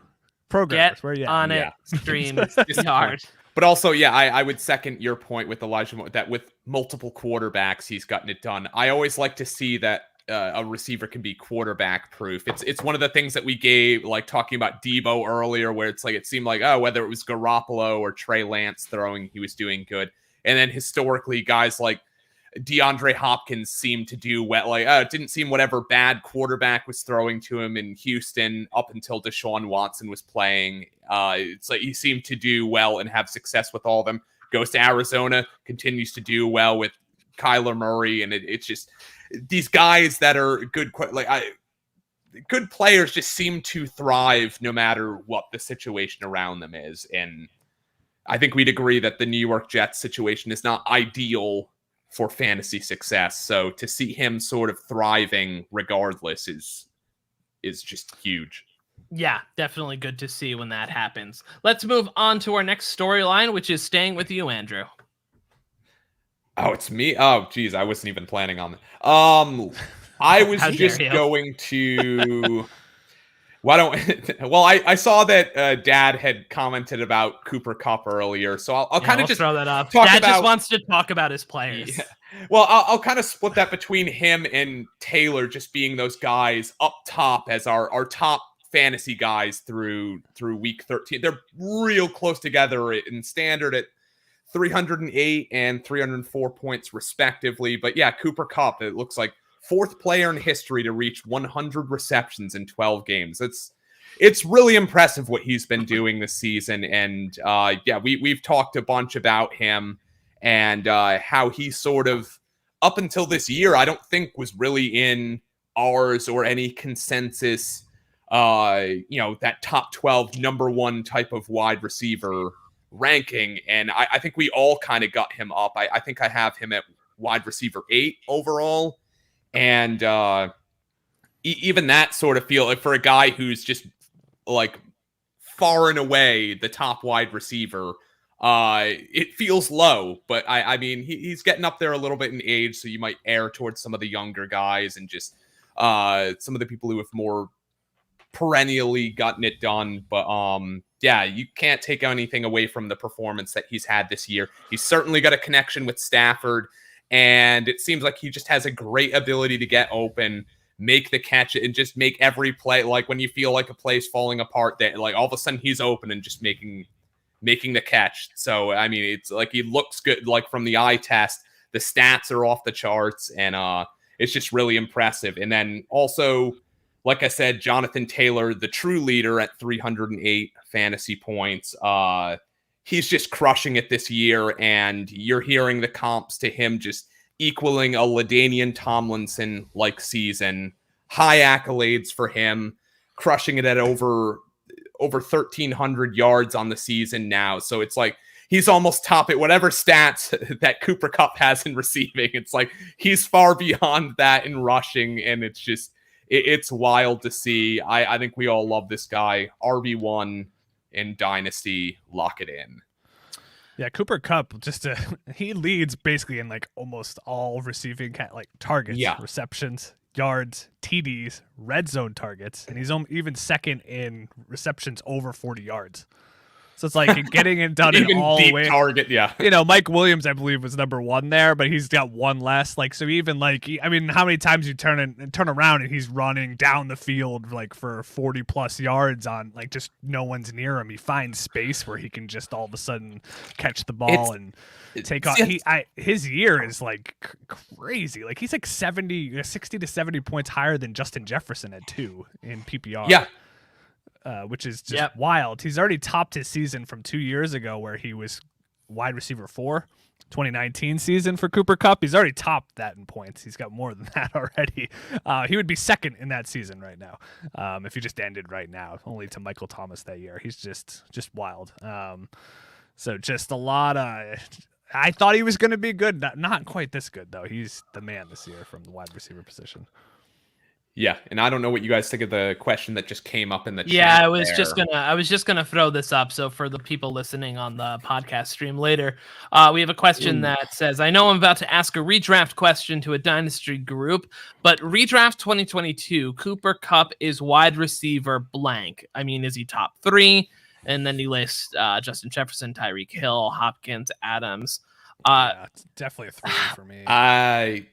Programmers, get where you at? on it. StreamYard. But also, I would second your point with Elijah Moore, that with multiple quarterbacks, he's gotten it done. I always like to see that a receiver can be quarterback proof. It's one of the things that we gave, talking about Debo earlier, where it's it seemed like, whether it was Garoppolo or Trey Lance throwing, he was doing good. And then historically, guys like DeAndre Hopkins seemed to do well. It didn't seem whatever bad quarterback was throwing to him in Houston up until Deshaun Watson was playing. It's he seemed to do well and have success with all of them. Goes to Arizona, continues to do well with Kyler Murray, and it's just these guys that are good. Good players just seem to thrive no matter what the situation around them is, and I think we'd agree that the New York Jets situation is not ideal for fantasy success. So to see him sort of thriving regardless is just huge. Yeah, definitely good to see when that happens. Let's move on to our next storyline, which is staying with you, Andrew. Oh, it's me. Oh, geez, I wasn't even planning on that. I was just going to. Why don't? Well, I saw that Dad had commented about Cooper Kupp earlier, so I'll kind of just throw that up. Dad just wants to talk about his players. Yeah. Well, I'll kind of split that between him and Taylor, just being those guys up top as our top fantasy guys through week 13. They're real close together in standard at 308 and 304 points respectively. But yeah, Cooper Kupp, it looks like fourth player in history to reach 100 receptions in 12 games. It's really impressive what he's been doing this season. And we've talked a bunch about him and how he sort of, up until this year, I don't think was really in ours or any consensus, that top 12 number one type of wide receiver ranking. And I think we all kind of got him up. I think I have him at wide receiver 8 overall. And even that sort of feel like for a guy who's just like far and away the top wide receiver, it feels low, but I mean, he's getting up there a little bit in age, so you might err towards some of the younger guys and just some of the people who have more perennially gotten it done. But you can't take anything away from the performance that he's had this year. He's certainly got a connection with Stafford, and it seems like he just has a great ability to get open, make the catch, and just make every play. Like when you feel like a play's falling apart, that like all of a sudden he's open and just making the catch. So I mean, it's like he looks good. Like from the eye test, the stats are off the charts, and it's just really impressive. And then also, like I said, Jonathan Taylor, the true leader at 308 fantasy points. He's just crushing it this year, and you're hearing the comps to him just equaling a LaDainian Tomlinson-like season. High accolades for him, crushing it at over 1,300 yards on the season now. So it's like he's almost top at whatever stats that Cooper Kupp has in receiving. It's like he's far beyond that in rushing, and it's just it's wild to see. I think we all love this guy. RB1 in Dynasty, lock it in. Yeah, Cooper Kupp he leads basically in like almost all receiving like targets, receptions, yards, TDs, red zone targets, and he's even second in receptions over 40 yards. So it's like getting it done in all deep ways. Target, yeah. Mike Williams, I believe, was number 1 there, but he's got one less. Like, so even like, I mean, how many times you turn around and he's running down the field like for 40 plus yards on like just no one's near him. He finds space where he can just all of a sudden catch the ball and take off. His year is like crazy. Like he's like 60 to 70 points higher than Justin Jefferson at 2 in PPR. Yeah. Which is just wild. He's already topped his season from 2 years ago where he was wide receiver 4, 2019 season for Cooper Kupp. He's already topped that in points. He's got more than that already. He would be second in that season right now if he just ended right now, only to Michael Thomas that year. He's just wild. So just a lot of... I thought he was going to be good. Not quite this good, though. He's the man this year from the wide receiver position. Yeah, and I don't know what you guys think of the question that just came up in the chat. Yeah, I was just gonna throw this up. So for the people listening on the podcast stream later, we have a question that says, I know I'm about to ask a redraft question to a Dynasty group, but redraft 2022, Cooper Kupp is wide receiver blank. I mean, is he top 3? And then he lists Justin Jefferson, Tyreek Hill, Hopkins, Adams. It's definitely a 3 for me.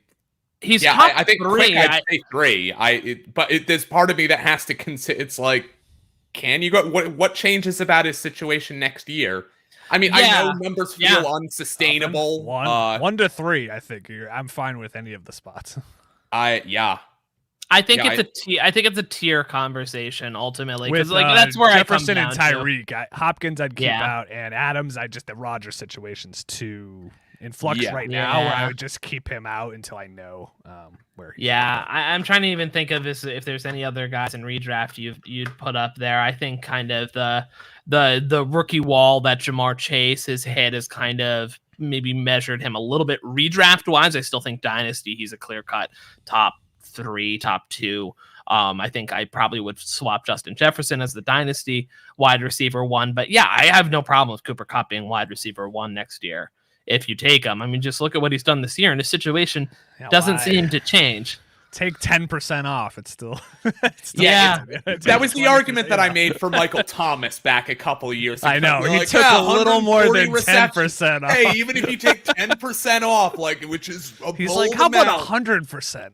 He's top I think 3. I'd say 3. But there's part of me that has to consider. It's like, can you go? What changes about his situation next year? I mean, I know numbers feel unsustainable. 1 to 3, I think. I'm fine with any of the spots. I think it's a tier conversation ultimately, because like that's where Jefferson I come down and Tyreek. Hopkins I'd keep out, and Adams the Rodgers situation's too in flux right now, where I would just keep him out until I know where he's I'm trying to even think of this, if there's any other guys in redraft you'd put up there. I think kind of the rookie wall that Jamar Chase has hit has kind of maybe measured him a little bit redraft wise. I still think Dynasty he's a clear cut top 3, top 2. I think I probably would swap Justin Jefferson as the Dynasty wide receiver 1, but I have no problem with Cooper Kupp being wide receiver 1 next year if you take him. I mean, just look at what he's done this year, and his situation doesn't seem to change. Take 10% off. It's still that was the argument that I made for Michael Thomas back a couple of years ago. I know he took a little more than 10% off. Hey, even if you take 10% off, like, which is he's like, how about 100%?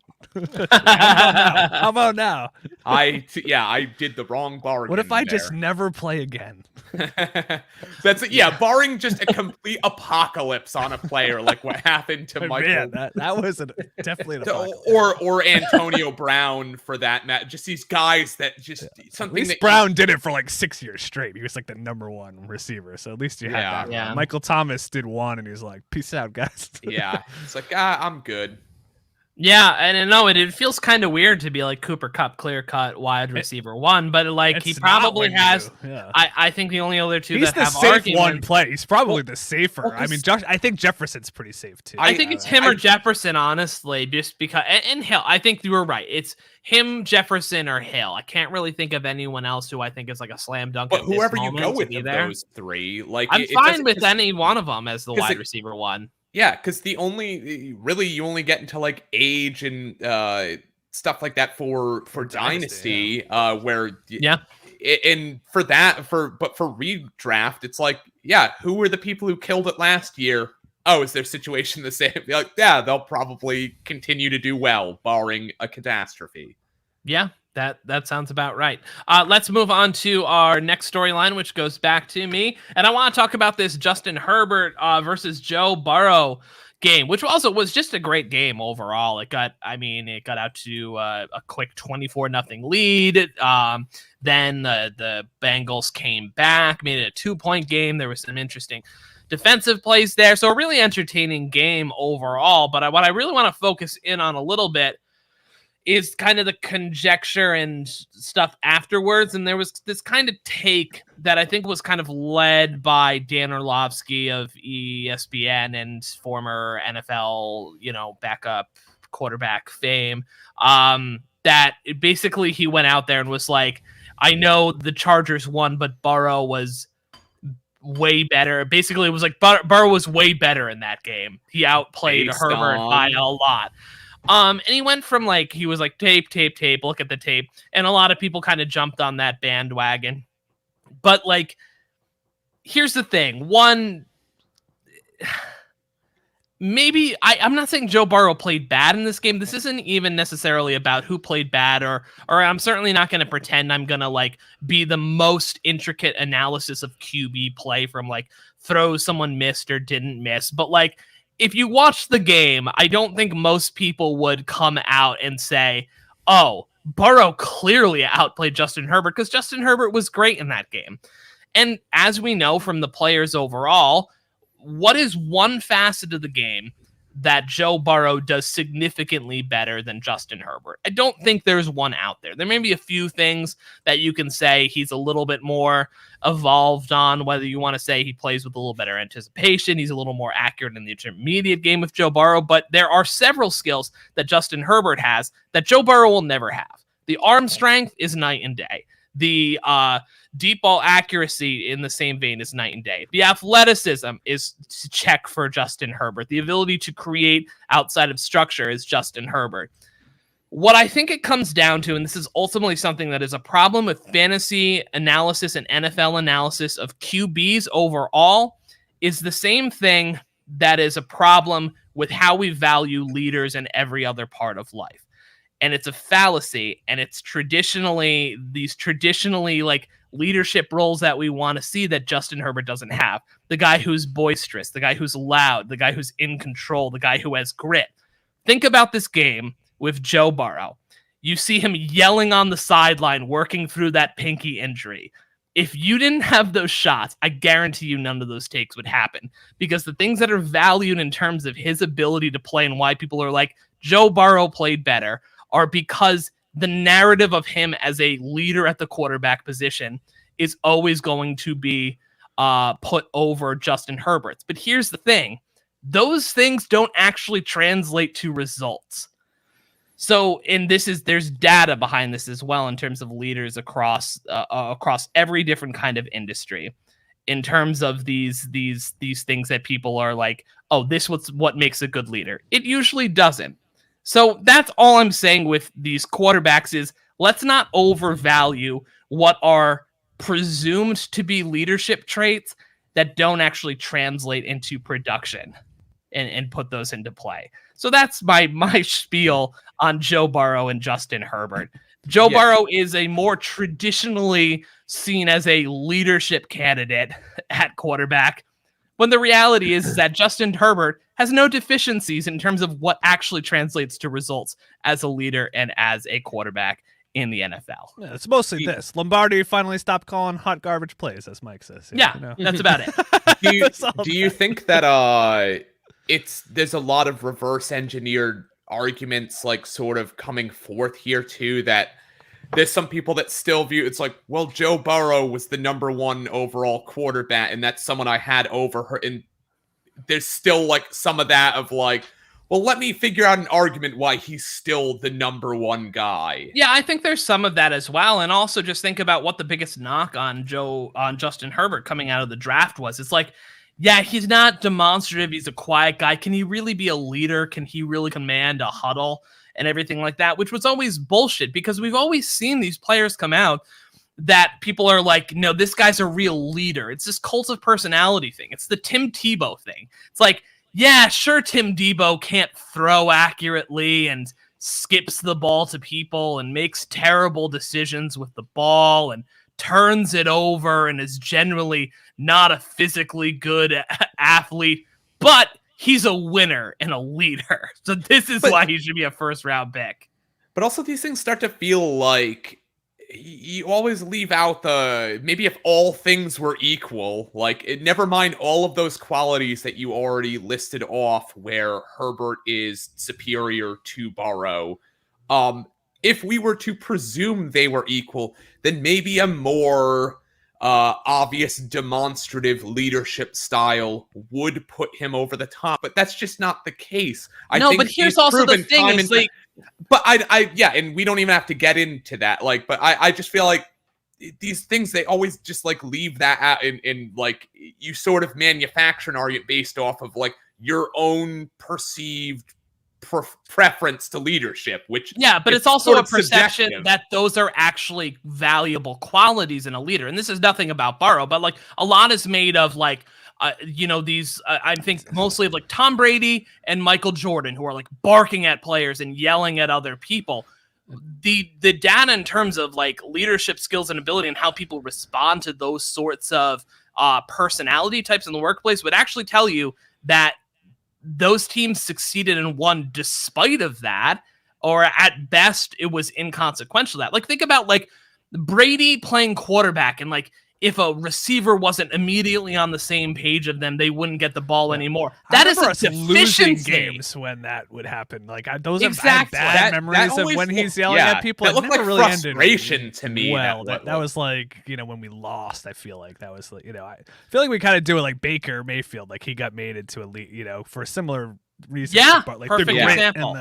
How about now? I did the wrong bargain. What if I just never play again? That's it. Yeah, barring just a complete apocalypse on a player, like what happened to Michael. Man, that was definitely an apocalypse. Or Antonio Brown for that match. Just these guys that just something. At least Brown did it for like 6 years straight. He was like the #1 receiver. So at least you had that. Yeah. Michael Thomas did one, and he's like, "Peace out, guys." Yeah, it's like I'm good. Yeah, and no, it feels kind of weird to be like Cooper Kupp, clear cut wide receiver 1, but like he probably has. Yeah. I think the only other two he's that have the safe argument, one play. He's probably the safer. I mean, I think Jefferson's pretty safe too. I think it's him or Jefferson, honestly, just because. And Hill, I think you were right. It's him, Jefferson, or Hill. I can't really think of anyone else who I think is like a slam dunk. But whoever you go with of those three, like I'm fine with any one of them as the wide receiver 1. Yeah, because you only get into like age and stuff like that for Dynasty, where and for redraft, it's like, yeah, who were the people who killed it last year? Oh, is their situation the same? Like, yeah, they'll probably continue to do well, barring a catastrophe. Yeah. That sounds about right. Let's move on to our next storyline, which goes back to me. And I want to talk about this Justin Herbert versus Joe Burrow game, which also was just a great game overall. It got out to a quick 24-0 lead. Then the Bengals came back, made it a 2-point game. There was some interesting defensive plays there. So a really entertaining game overall. But what I really want to focus in on a little bit is kind of the conjecture and stuff afterwards. And there was this kind of take that I think was kind of led by Dan Orlovsky of ESPN and former NFL, backup quarterback fame, that basically he went out there and was like, I know the Chargers won, but Burrow was way better. Basically, it was like Burrow was way better in that game. He outplayed Herbert by a lot. And he went from he was like, tape, look at the tape. And a lot of people kind of jumped on that bandwagon. But here's the thing. One, maybe I'm not saying Joe Burrow played bad in this game. This isn't even necessarily about who played bad, or I'm certainly not going to pretend I'm going to be the most intricate analysis of QB play from throws someone missed or didn't miss. But if you watch the game, I don't think most people would come out and say, oh, Burrow clearly outplayed Justin Herbert, because Justin Herbert was great in that game. And as we know from the players overall, what is one facet of the game that Joe Burrow does significantly better than Justin Herbert? I don't think there's one out there. There may be a few things that you can say he's a little bit more evolved on, whether you want to say he plays with a little better anticipation, he's a little more accurate in the intermediate game with Joe Burrow, but there are several skills that Justin Herbert has that Joe Burrow will never have. The arm strength is night and day. The deep ball accuracy in the same vein is night and day. The athleticism is to check for Justin Herbert. The ability to create outside of structure is Justin Herbert. What I think it comes down to, and this is ultimately something that is a problem with fantasy analysis and NFL analysis of QBs overall, is the same thing that is a problem with how we value leaders in every other part of life. And it's a fallacy, and it's traditionally leadership roles that we want to see that Justin Herbert doesn't have. The guy who's boisterous, the guy who's loud, the guy who's in control, the guy who has grit. Think about this game with Joe Burrow. You see him yelling on the sideline, working through that pinky injury. If you didn't have those shots, I guarantee you none of those takes would happen, because the things that are valued in terms of his ability to play and why people are like, Joe Burrow played better, are because the narrative of him as a leader at the quarterback position is always going to be put over Justin Herbert's. But here's the thing. Those things don't actually translate to results. So, there's data behind this as well in terms of leaders across every different kind of industry, in terms of these things that people are like, oh, this was what makes a good leader. It usually doesn't. So that's all I'm saying with these quarterbacks is, let's not overvalue what are presumed to be leadership traits that don't actually translate into production and put those into play. So that's my spiel on Joe Burrow and Justin Herbert. Joe Burrow is a more traditionally seen as a leadership candidate at quarterback, when the reality is that Justin Herbert has no deficiencies in terms of what actually translates to results as a leader and as a quarterback in the NFL. Yeah, it's mostly this. Lombardi finally stopped calling hot garbage plays, as Mike says. That's about it. Do you think that there's a lot of reverse engineered arguments like sort of coming forth here too, that there's some people that still view it's like, well, Joe Burrow was the number 1 overall quarterback and that's someone I had over her, and there's still like some of that of like, well, let me figure out an argument why he's still the number 1 guy. Yeah, I think there's some of that as well. And also just think about what the biggest knock on Justin Herbert coming out of the draft was. It's like, yeah, he's not demonstrative. He's a quiet guy. Can he really be a leader? Can he really command a huddle and everything like that? Which was always bullshit, because we've always seen these players come out that people are like, no, this guy's a real leader. It's this cult of personality thing. It's the Tim Tebow thing. It's like, yeah, sure, Tim Tebow can't throw accurately and skips the ball to people and makes terrible decisions with the ball and turns it over and is generally not a physically good athlete, but he's a winner and a leader. So this is why he should be a first-round pick. But also these things start to feel like you always leave out maybe if all things were equal, like never mind all of those qualities that you already listed off where Herbert is superior to Burrow. If we were to presume they were equal, then maybe a more obvious demonstrative leadership style would put him over the top, but that's just not the case. I think but here's also the thing, is like, but yeah, and we don't even have to get into that. Like, but I just feel like these things, they always just like leave that out in like you sort of manufacture an argument based off of like your own perceived preference to leadership, which but it's also a perception subjective. That those are actually valuable qualities in a leader. And this is nothing about Burrow, but like a lot is made of like these I think mostly of like Tom Brady and Michael Jordan, who are like barking at players and yelling at other people. The data in terms of like leadership skills and ability and how people respond to those sorts of personality types in the workplace would actually tell you that those teams succeeded and won despite of that, or at best it was inconsequential. That, like, think about like Brady playing quarterback, and like if a receiver wasn't immediately on the same page of them, they wouldn't get the ball anymore. That is a deficiency. Games when that would happen, like those are bad memories of when he's yelling at people. That looked like really frustration to me. Well, that was like, when we lost. I feel like that was like, I feel like we kind of do it like Baker Mayfield, like he got made into elite, for a similar reason. Yeah, but like perfect example.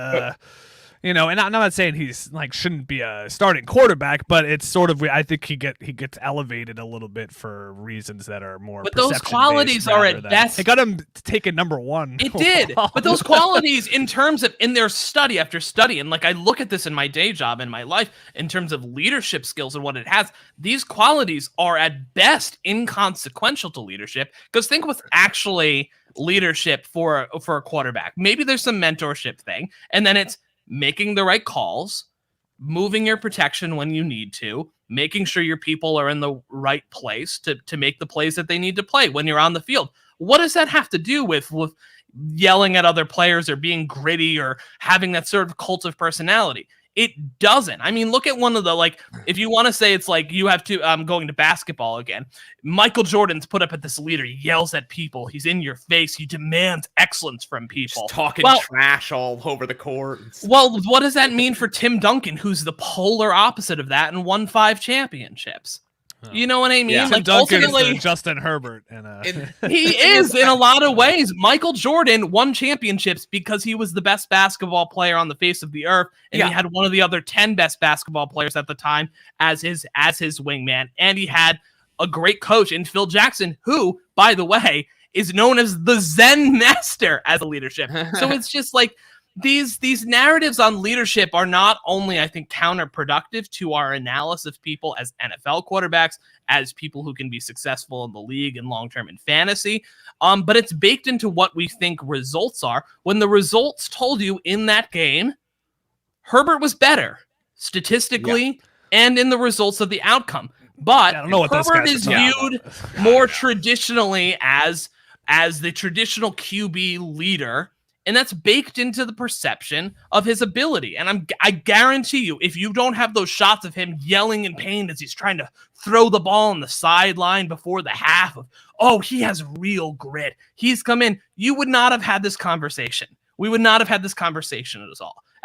And I'm not saying he's like shouldn't be a starting quarterback, but it's sort of, I think he gets elevated a little bit for reasons that are more. But those qualities are at best. It got him taken number 1. It did, but those qualities in terms of in their study after study, and like I look at this in my day job in my life in terms of leadership skills and what it has. These qualities are at best inconsequential to leadership, because think what's actually leadership for a quarterback. Maybe there's some mentorship thing, and then it's making the right calls, moving your protection when you need to, making sure your people are in the right place to make the plays that they need to play when you're on the field. What does that have to do with yelling at other players or being gritty or having that sort of cult of personality? It doesn't. I mean, look at one of the, like, if you want to say it's like you have to, going to basketball again, Michael Jordan's put up at this leader. He yells at people. He's in your face. He demands excellence from people. Just talking trash all over the court. Well, what does that mean for Tim Duncan, who's the polar opposite of that and won 5 championships? You know what I mean? Yeah. Like, Duncan is Justin Herbert. He is in a lot of ways. Michael Jordan won championships because he was the best basketball player on the face of the earth, and he had one of the other 10 best basketball players at the time as his wingman, and he had a great coach in Phil Jackson, who, by the way, is known as the Zen master as a leadership. So it's just like, these narratives on leadership are not only, I think, counterproductive to our analysis of people as NFL quarterbacks, as people who can be successful in the league and long-term in fantasy, but it's baked into what we think results are. When the results told you in that game, Herbert was better. statistically and in the results of the outcome. But I don't know what Herbert is viewed more traditionally as the traditional QB leader, and that's baked into the perception of his ability. And I guarantee you, if you don't have those shots of him yelling in pain as he's trying to throw the ball on the sideline before the half of, oh, he has real grit, he's come in, you would not have had this conversation. We would not have had this conversation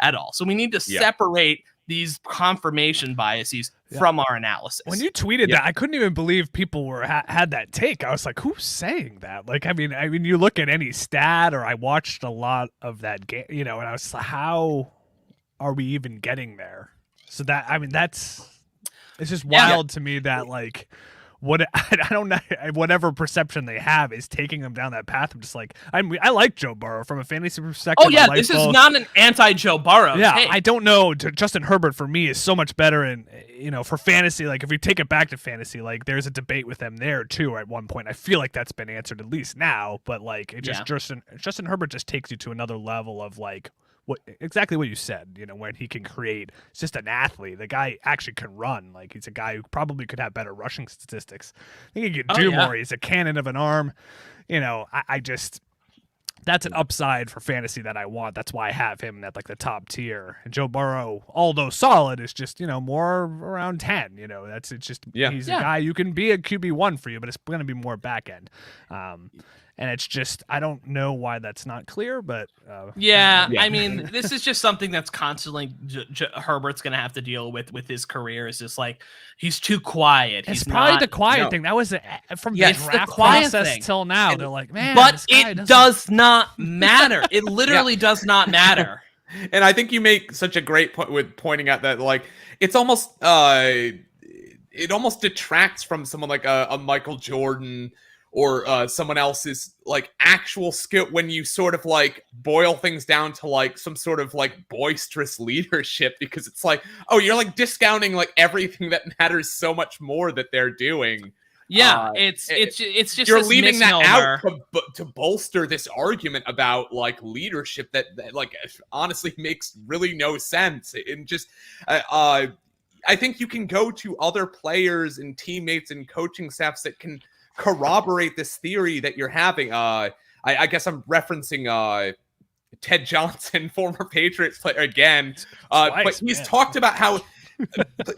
at all. So we need to separate these confirmation biases from our analysis. When you tweeted that, I couldn't even believe people had that take. I was like, who's saying that? Like, I mean, you look at any stat, or I watched a lot of that game, and I was like, how are we even getting there? So that, I mean, it's just wild to me that like, I don't know, whatever perception they have is taking them down that path. I'm just like, I like Joe Burrow from a fantasy perspective. Oh yeah, this is not an anti-Joe Burrow. Yeah, I don't know. Justin Herbert for me is so much better, and for fantasy, like if we take it back to fantasy, like there's a debate with them there too. At one point, I feel like that's been answered at least now. But like, Justin Herbert just takes you to another level of like. Exactly what you said, when he can create. It's just an athlete. The guy actually can run. Like, he's a guy who probably could have better rushing statistics. I think he could do more. He's a cannon of an arm. I just, that's an upside for fantasy that I want. That's why I have him at like the top tier. And Joe Burrow, although solid, is just, more around 10. He's a guy you can be a QB1 for you, but it's going to be more back end. And it's just, I don't know why that's not clear, but... I mean, this is just something that's constantly Herbert's going to have to deal with his career. It's just like, he's too quiet. It's probably the quiet thing. That was from the draft process till now. They're like, man, but it does not matter. It literally does not matter. And I think you make such a great point with pointing out that, like, it's almost... it almost detracts from someone like a Michael Jordan... or someone else's like actual skill when you sort of like boil things down to like some sort of like boisterous leadership, because it's like, oh, you're like discounting like everything that matters so much more that they're doing. Yeah, it's just you're leaving that out to bolster this argument about like leadership that like honestly makes really no sense. And just I think you can go to other players and teammates and coaching staffs that can corroborate this theory that you're having. I guess I'm referencing Ted Johnson, former Patriots player again. But he's talked about how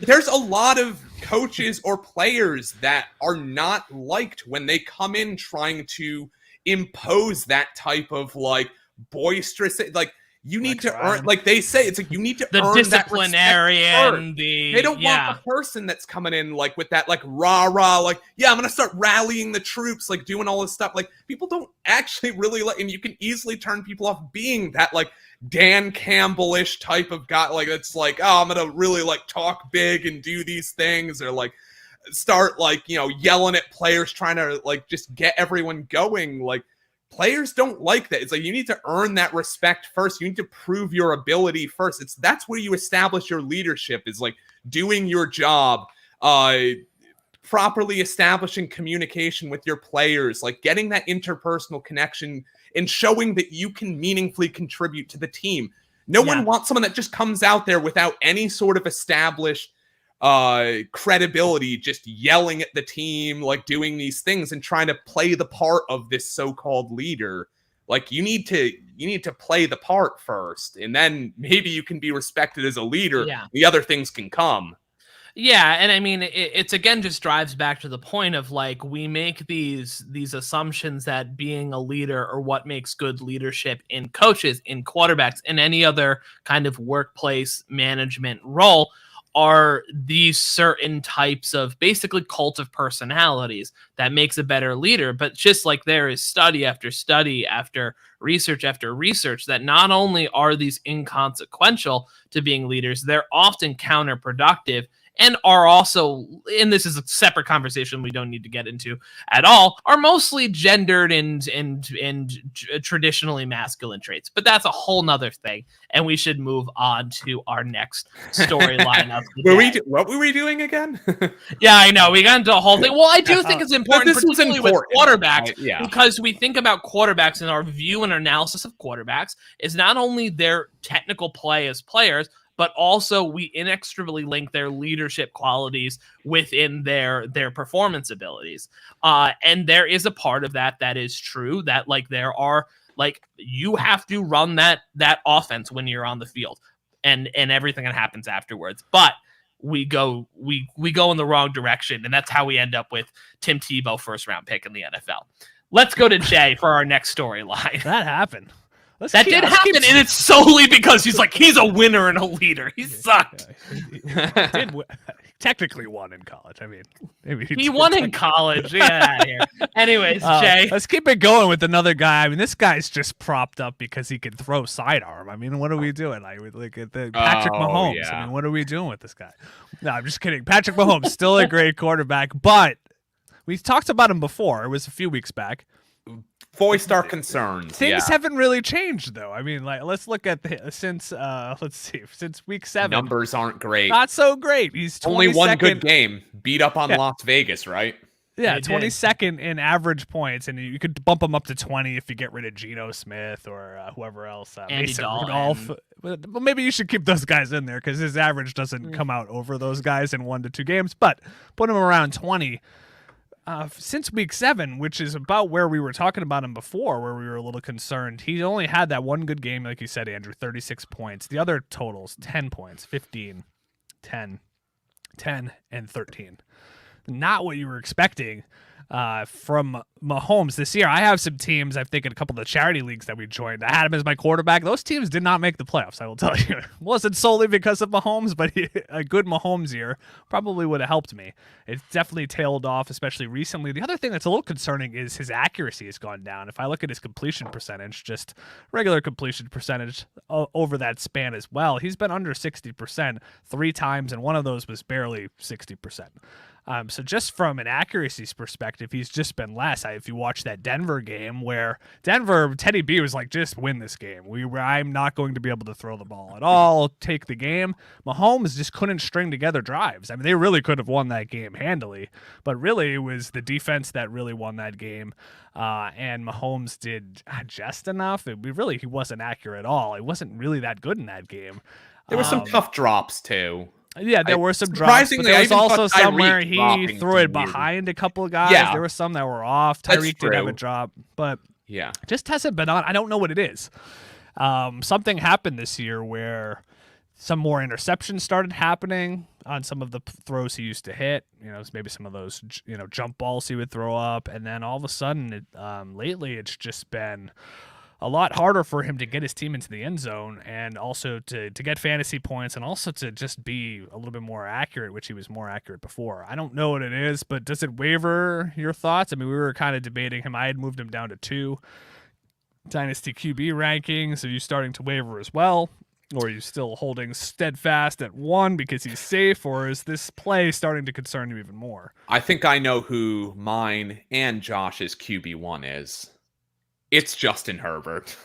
there's a lot of coaches or players that are not liked when they come in trying to impose that type of like boisterous, like you need to earn, like they say, it's like you need to earn disciplinarian. They don't want the person that's coming in like with that like rah, like, yeah, I'm gonna start rallying the troops, like doing all this stuff. Like people don't actually really like, and you can easily turn people off being that like Dan Campbell-ish type of guy. Like it's like, oh, I'm gonna really like talk big and do these things, or like start like, yelling at players, trying to like just get everyone going. Like players don't like that. It's like you need to earn that respect first. You need to prove your ability first. That's where you establish your leadership, is like doing your job, properly establishing communication with your players, like getting that interpersonal connection and showing that you can meaningfully contribute to the team. No one wants someone that just comes out there without any sort of established credibility, just yelling at the team, like doing these things and trying to play the part of this so-called leader. Like you need to play the part first, and then maybe you can be respected as a leader. The other things can come. Yeah, and I mean, it's again just drives back to the point of like we make these assumptions that being a leader, or what makes good leadership in coaches, in quarterbacks, in any other kind of workplace management role, are these certain types of basically cult of personalities that makes a better leader. But just like there is study after study after research that not only are these inconsequential to being leaders, they're often counterproductive, and are also, and this is a separate conversation we don't need to get into at all, are mostly gendered and traditionally masculine traits. But that's a whole nother thing, and we should move on to our next storyline of the day. What were we doing again? Yeah, I know. We got into a whole thing. Well, I do think it's important, particularly with quarterbacks, because we think about quarterbacks, and our view and analysis of quarterbacks is not only their technical play as players, but also we inextricably link their leadership qualities within their performance abilities. And there is a part of that is true, that like there are like you have to run that offense when you're on the field, and everything that happens afterwards. But we go in the wrong direction, and that's how we end up with Tim Tebow first round pick in the NFL. Let's go to Jay for our next storyline. That happened. That did happen, and it's solely because he's a winner and a leader. He sucked. He technically won in college. I mean, maybe he won in college. Get out of here. Anyways, Jay. Let's keep it going with another guy. I mean, this guy's just propped up because he can throw sidearm. I mean, what are we doing? Like at the Patrick Mahomes. Yeah. I mean, what are we doing with this guy? No, I'm just kidding. Patrick Mahomes, still a great quarterback, but we talked about him before. It was a few weeks back. Voiced our concerns. Things haven't really changed, though. I mean, like, let's look at since week 7. Numbers aren't great. Not so great. He's only one good game. Beat up on Las Vegas, right? Yeah, 22nd in average points, and you could bump him up to 20 if you get rid of Geno Smith or whoever else. Mason Rudolph. Well, maybe you should keep those guys in there because his average doesn't come out over those guys in 1 to 2 games. But put him around 20. Since week 7, which is about where we were talking about him before, where we were a little concerned, he only had that one good game, like you said, Andrew, 36 points. The other totals, 10 points, 15, 10, 10, and 13. Not what you were expecting from Mahomes this year. I have some teams, I think, in a couple of the charity leagues that we joined. I had him as my quarterback. Those teams did not make the playoffs, I will tell you. It wasn't solely because of Mahomes, but a good Mahomes year probably would have helped me. It's definitely tailed off, especially recently. The other thing that's a little concerning is his accuracy has gone down. If I look at his completion percentage, just regular completion percentage over that span as well, he's been under 60% 3 times, and one of those was barely 60%. So just from an accuracy perspective, he's just been less. If you watch that Denver game where Teddy B was like, just win this game. I'm not going to be able to throw the ball at all, take the game. Mahomes just couldn't string together drives. I mean, they really could have won that game handily, but really it was the defense that really won that game. And Mahomes did just enough. He wasn't accurate at all. He wasn't really that good in that game. There were some tough drops too. Yeah, there were some drops, but there was also some where he threw it behind a couple of guys. Yeah. There were some that were off. Tyreek did have a drop, but it just hasn't been on. I don't know what it is. Something happened this year where some more interceptions started happening on some of the throws he used to hit. Maybe some of those jump balls he would throw up, and then all of a sudden, lately it's just been a lot harder for him to get his team into the end zone and also to get fantasy points and also to just be a little bit more accurate, which he was more accurate before. I don't know what it is, but does it waver your thoughts? I mean, we were kind of debating him. I had moved him down to 2 Dynasty QB rankings. Are you starting to waver as well? Or are you still holding steadfast at 1 because he's safe? Or is this play starting to concern you even more? I think I know who mine and Josh's QB1 is. It's Justin Herbert.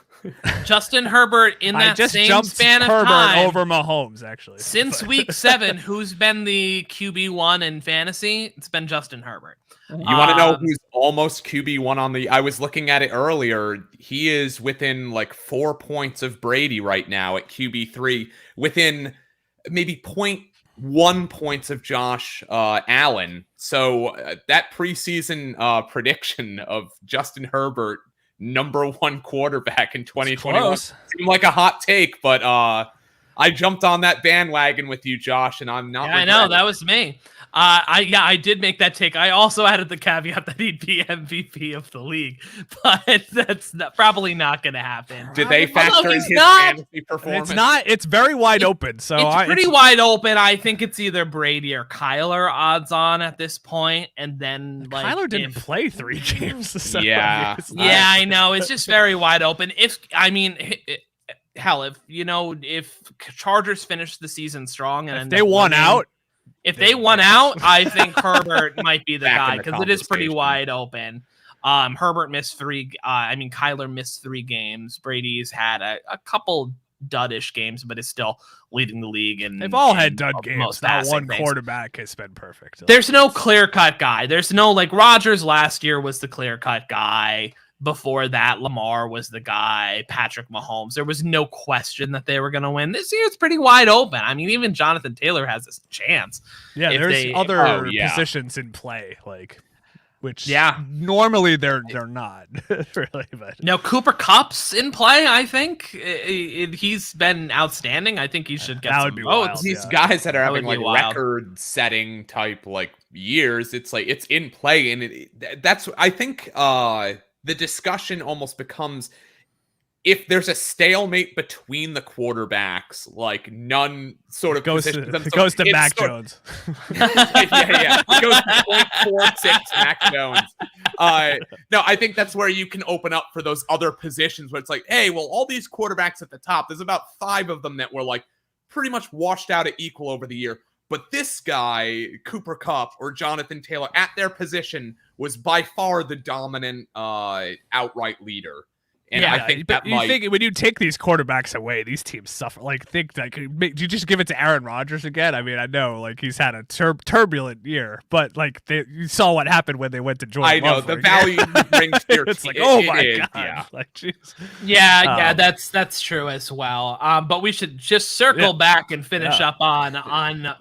Justin Herbert in that same span of Herbert time over Mahomes, actually. Since week 7, who's been the QB1 in fantasy? It's been Justin Herbert. You want to know who's almost QB1 on the... I was looking at it earlier. He is within like 4 points of Brady right now at QB3, within maybe 0.1 points of Josh Allen. So that preseason prediction of Justin Herbert number 1 quarterback in 2021 seemed like a hot take, but I jumped on that bandwagon with you, Josh, and I'm not. Yeah, I know that was me. I did make that take. I also added the caveat that he'd be MVP of the league, but that's probably not going to happen. Did they factor in his fantasy performance? It's not. It's very wide open. So it's pretty wide open. I think it's either Brady or Kyler odds on at this point, and then Kyler didn't play 3 games. So yeah, I know. It's just very wide open. If Chargers finish the season strong and if they won out. If they won out, I think Herbert might be the guy because it is pretty wide open. Herbert missed 3. Kyler missed 3 games. Brady's had a couple dud-ish games, but is still leading the league. And they've all had dud games. Not one quarterback has been perfect. There's no clear-cut guy. There's no Rodgers last year was the clear-cut guy. Before that, Lamar was the guy, Patrick Mahomes. There was no question that they were going to win. This year, it's pretty wide open. I mean, even Jonathan Taylor has this chance. Yeah, there's other positions in play, which normally they're not really. But now Cooper Kupp's in play. I think he's been outstanding. I think he should get some votes. These guys that are having record-setting type years, it's it's in play, and that's I think the discussion almost becomes if there's a stalemate between the quarterbacks, none sort of goes to Mac Jones. yeah. It goes to 0.46 Mac Jones. No, I think that's where you can open up for those other positions where it's hey, well, all these quarterbacks at the top, there's about 5 of them that were pretty much washed out at equal over the year. But this guy, Cooper Kupp or Jonathan Taylor, at their position, was by far the dominant outright leader. And I think that think when you take these quarterbacks away, these teams suffer. Do you just give it to Aaron Rodgers again? I mean, I know he's had a turbulent year, but you saw what happened when they went to Jordan. I know the value he brings here. It's oh my god, jeez. Yeah, that's true as well. But we should just circle back and finish up on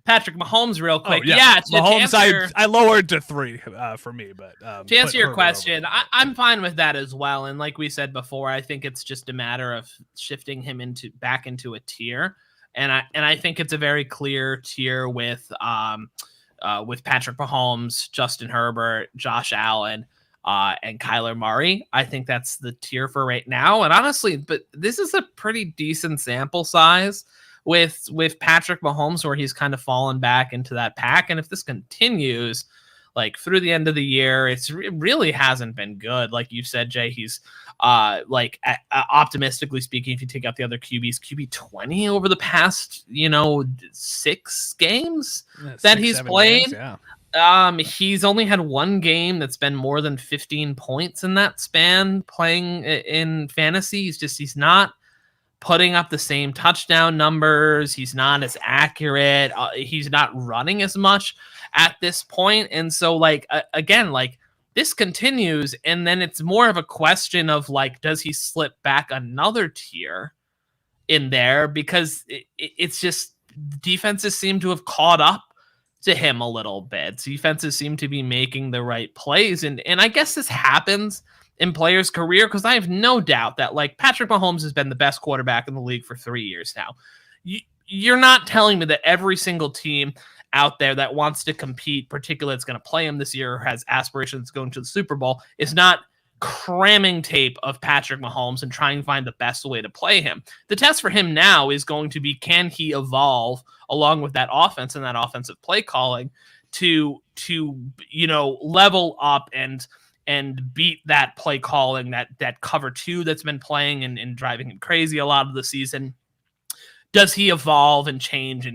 Patrick Mahomes real quick. Mahomes, I lowered to 3 for me, but to answer your question, I'm fine with that as well. And like we said before, I think it's just a matter of shifting him back into a tier. And I think it's a very clear tier with Patrick Mahomes, Justin Herbert, Josh Allen, and Kyler Murray. I think that's the tier for right now. And honestly, but this is a pretty decent sample size with Patrick Mahomes, where he's kind of fallen back into that pack. And if this continues through the end of the year, it really hasn't been good. Like you said, Jay, he's optimistically speaking, if you take out the other QBs, QB 20 over the past 6 games that he's played. Games, he's only had 1 game that's been more than 15 points in that span playing in fantasy. He's not putting up the same touchdown numbers. He's not as accurate. He's not running as much at this point. And so again, this continues. And then it's more of a question of does he slip back another tier in there? Because it's just defenses seem to have caught up to him a little bit. Defenses seem to be making the right plays. And I guess this happens in players' career, because I have no doubt that Patrick Mahomes has been the best quarterback in the league for 3 years now. You're not telling me that every single team out there that wants to compete, particularly that's going to play him this year or has aspirations going to the Super Bowl, is not cramming tape of Patrick Mahomes and trying to find the best way to play him. The test for him now is going to be, can he evolve along with that offense and that offensive play calling to level up and beat that play calling, that cover 2 that's been playing and driving him crazy a lot of the season. Does he evolve and change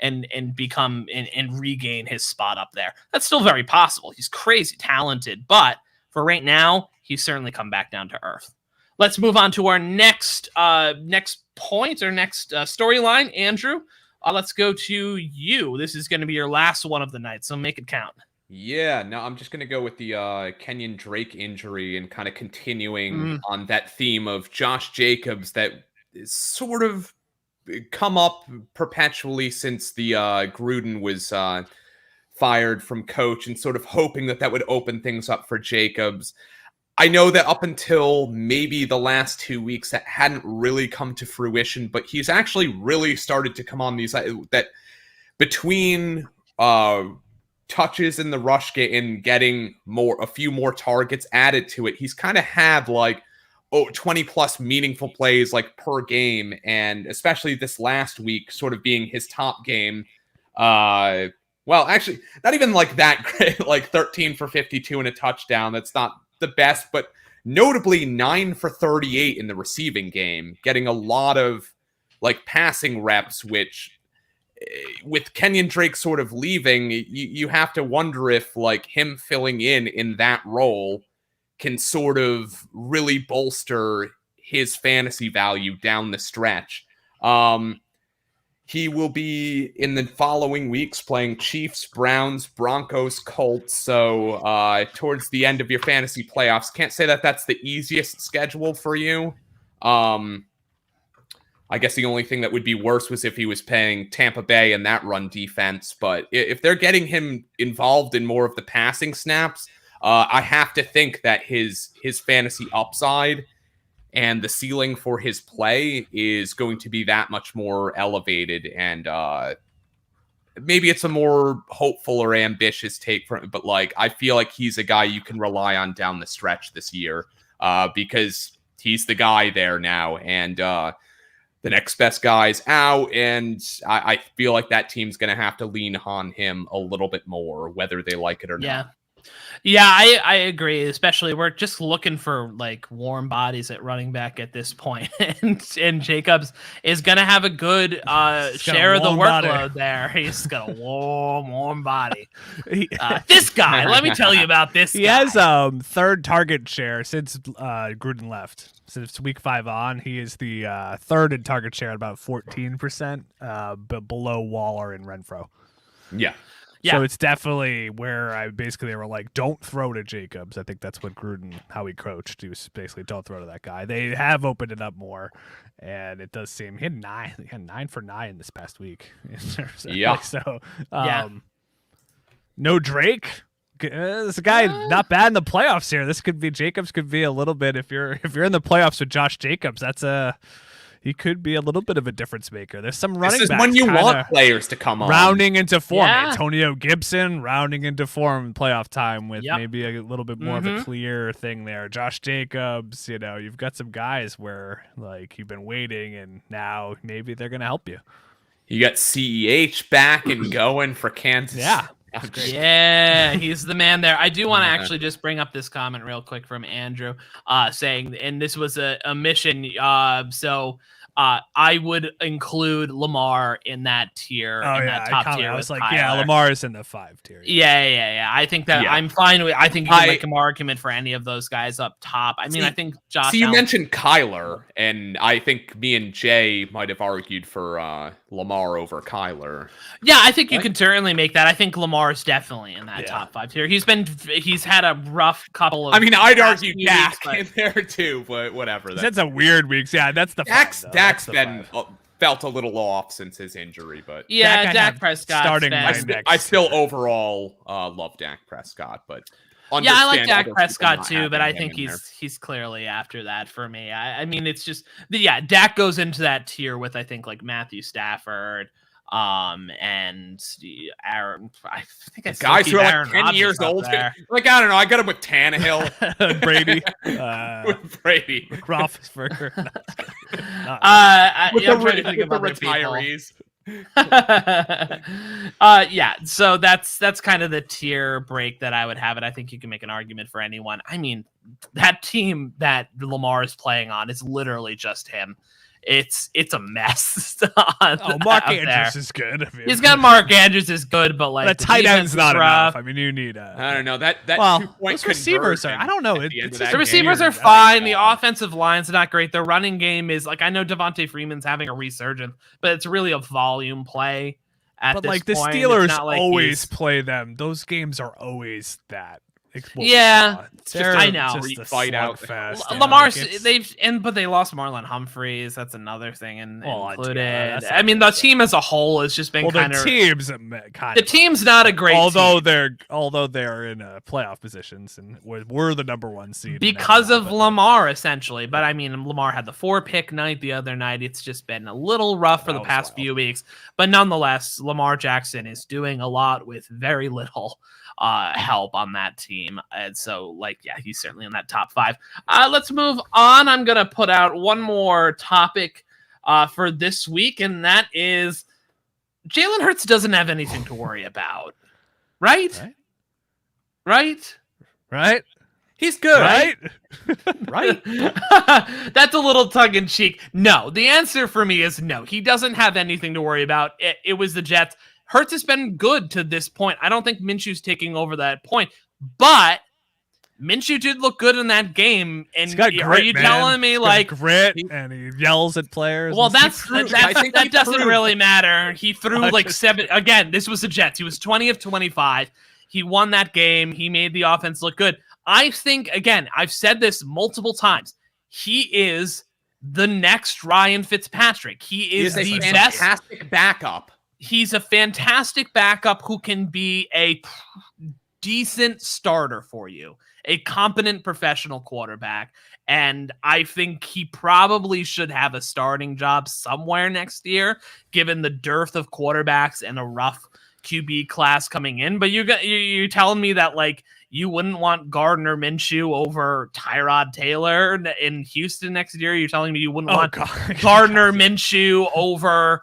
and become and regain his spot up there? That's still very possible. He's crazy talented, but for right now, he's certainly come back down to earth. Let's move on to our next point or next storyline. Andrew, let's go to you. This is going to be your last one of the night, so make it count. Yeah, no, I'm just going to go with the Kenyon Drake injury and kind of continuing on that theme of Josh Jacobs that is sort of come up perpetually since the Gruden was fired from coach, and sort of hoping that would open things up for Jacobs. I know that up until maybe the last 2 weeks that hadn't really come to fruition, but he's actually really started to come on these that between touches in the rush game and getting a few more targets added to it, he's kind of had 20 plus meaningful plays per game, and especially this last week sort of being his top game. Well, actually not even that great, 13 for 52 and a touchdown. That's not the best, but notably 9 for 38 in the receiving game, getting a lot of passing reps, which with Kenyon Drake sort of leaving, you have to wonder if him filling in that role can sort of really bolster his fantasy value down the stretch. he will be in the following weeks playing Chiefs, Browns, Broncos, Colts. So towards the end of your fantasy playoffs, can't say that that's the easiest schedule for you. I guess the only thing that would be worse was if he was playing Tampa Bay and that run defense. But if they're getting him involved in more of the passing snaps, I have to think that his fantasy upside and the ceiling for his play is going to be that much more elevated. And maybe it's a more hopeful or ambitious take from it, but like I feel like he's a guy you can rely on down the stretch this year because he's the guy there now. And the next best guy's out, and I feel like that team's going to have to lean on him a little bit more, whether they like it or not. Yeah, I agree. Especially we're just looking for like warm bodies at running back at this point, and Jacobs is going to have a good share of the workload there. He's got a warm body. This guy, let me tell you about this. He has third target share since Gruden left. Since week 5 on, he is the third in target share at about 14%, but below Waller and Renfro. Yeah. So it's definitely where they were like, don't throw to Jacobs. I think that's what Gruden, how he coached. He was basically, don't throw to that guy. They have opened it up more, and it does seem he had 9 for 9 this past week. No Drake. This guy not bad in the playoffs here. This could be Jacobs. Could be a little bit if you're in the playoffs with Josh Jacobs. He could be a little bit of a difference maker. There's some running backs. This is when you want players to come on. Rounding into form. Yeah. Antonio Gibson rounding into form in playoff time with maybe a little bit more of a clear thing there. Josh Jacobs, you've got some guys where like you've been waiting and now maybe they're going to help you. You got CEH back and going for Kansas. Yeah. Yeah, he's the man there. I do want to actually just bring up this comment real quick from Andrew saying, and this was a mission. I would include Lamar in that tier, that top tier. I was like, Kyler. Lamar is in the 5 tier. Yeah. I think that I'm fine with. I think you can make an argument for any of those guys up top. I mean, I think Josh. You mentioned Kyler, and I think me and Jay might have argued for Lamar over Kyler. Yeah, I think you can certainly make that. I think Lamar is definitely in that top 5 tier. He's had a rough couple of. I mean, I'd argue Dak in there too, but whatever. That's a weird week. Yeah, that's the Dak's been felt a little off since his injury, but Dak Prescott starting. I still overall love Dak Prescott, but I like Dak Prescott too, but I think he's clearly after that for me. I mean, it's just Dak goes into that tier with I think like Matthew Stafford, and Aaron. I think I guys who are like Aaron 10 Rodgers years old. there. Like I don't know. I got him with Tannehill, Brady, with Brady, Roethlisberger. with the retirees. So that's kind of the tier break that I would have it. I think you can make an argument for anyone. I mean, that team that Lamar is playing on is literally just him. It's a mess. Mark Andrews is good. He's got Mark Andrews is good, but like the tight end's not enough. I mean, you need I don't know that. Those receivers are. I don't know. The receivers are fine. The offensive line's not great. The running game is like I know Devontae Freeman's having a resurgence, but it's really a volume play. But like the Steelers always play them. Those games are always that. I know. Fight out fast. Lamar's but they lost Marlon Humphreys. That's another thing included. I mean, the team as a whole has just been kind of. The team's not a great. Although they're in playoff positions and we're the number 1 seed because of Lamar essentially. But I mean, Lamar had the 4-pick night the other night. It's just been a little rough for the past few weeks. But nonetheless, Lamar Jackson is doing a lot with very little help on that team. And so he's certainly in that top 5. Let's move on. I'm going to put out one more topic for this week, and that is Jalen Hurts doesn't have anything to worry about. Right? He's good. Right? That's a little tongue-in-cheek. No, the answer for me is no. He doesn't have anything to worry about. It was the Jets. Hurts has been good to this point. I don't think Minshew's taking over that point, but Minshew did look good in that game, and He's got grit, are you man. telling me He's got like grit and he yells at players? Well, and that doesn't really matter. He threw like 7 again. This was the Jets. He was 20 of 25. He won that game. He made the offense look good. I think again, I've said this multiple times. He is the next Ryan Fitzpatrick. He is the best fantastic backup. He's a fantastic backup who can be a decent starter for you, a competent professional quarterback. And I think he probably should have a starting job somewhere next year, given the dearth of quarterbacks and a rough QB class coming in. But you're telling me that like you wouldn't want Gardner Minshew over Tyrod Taylor in Houston next year? You're telling me you wouldn't want Gardner Minshew over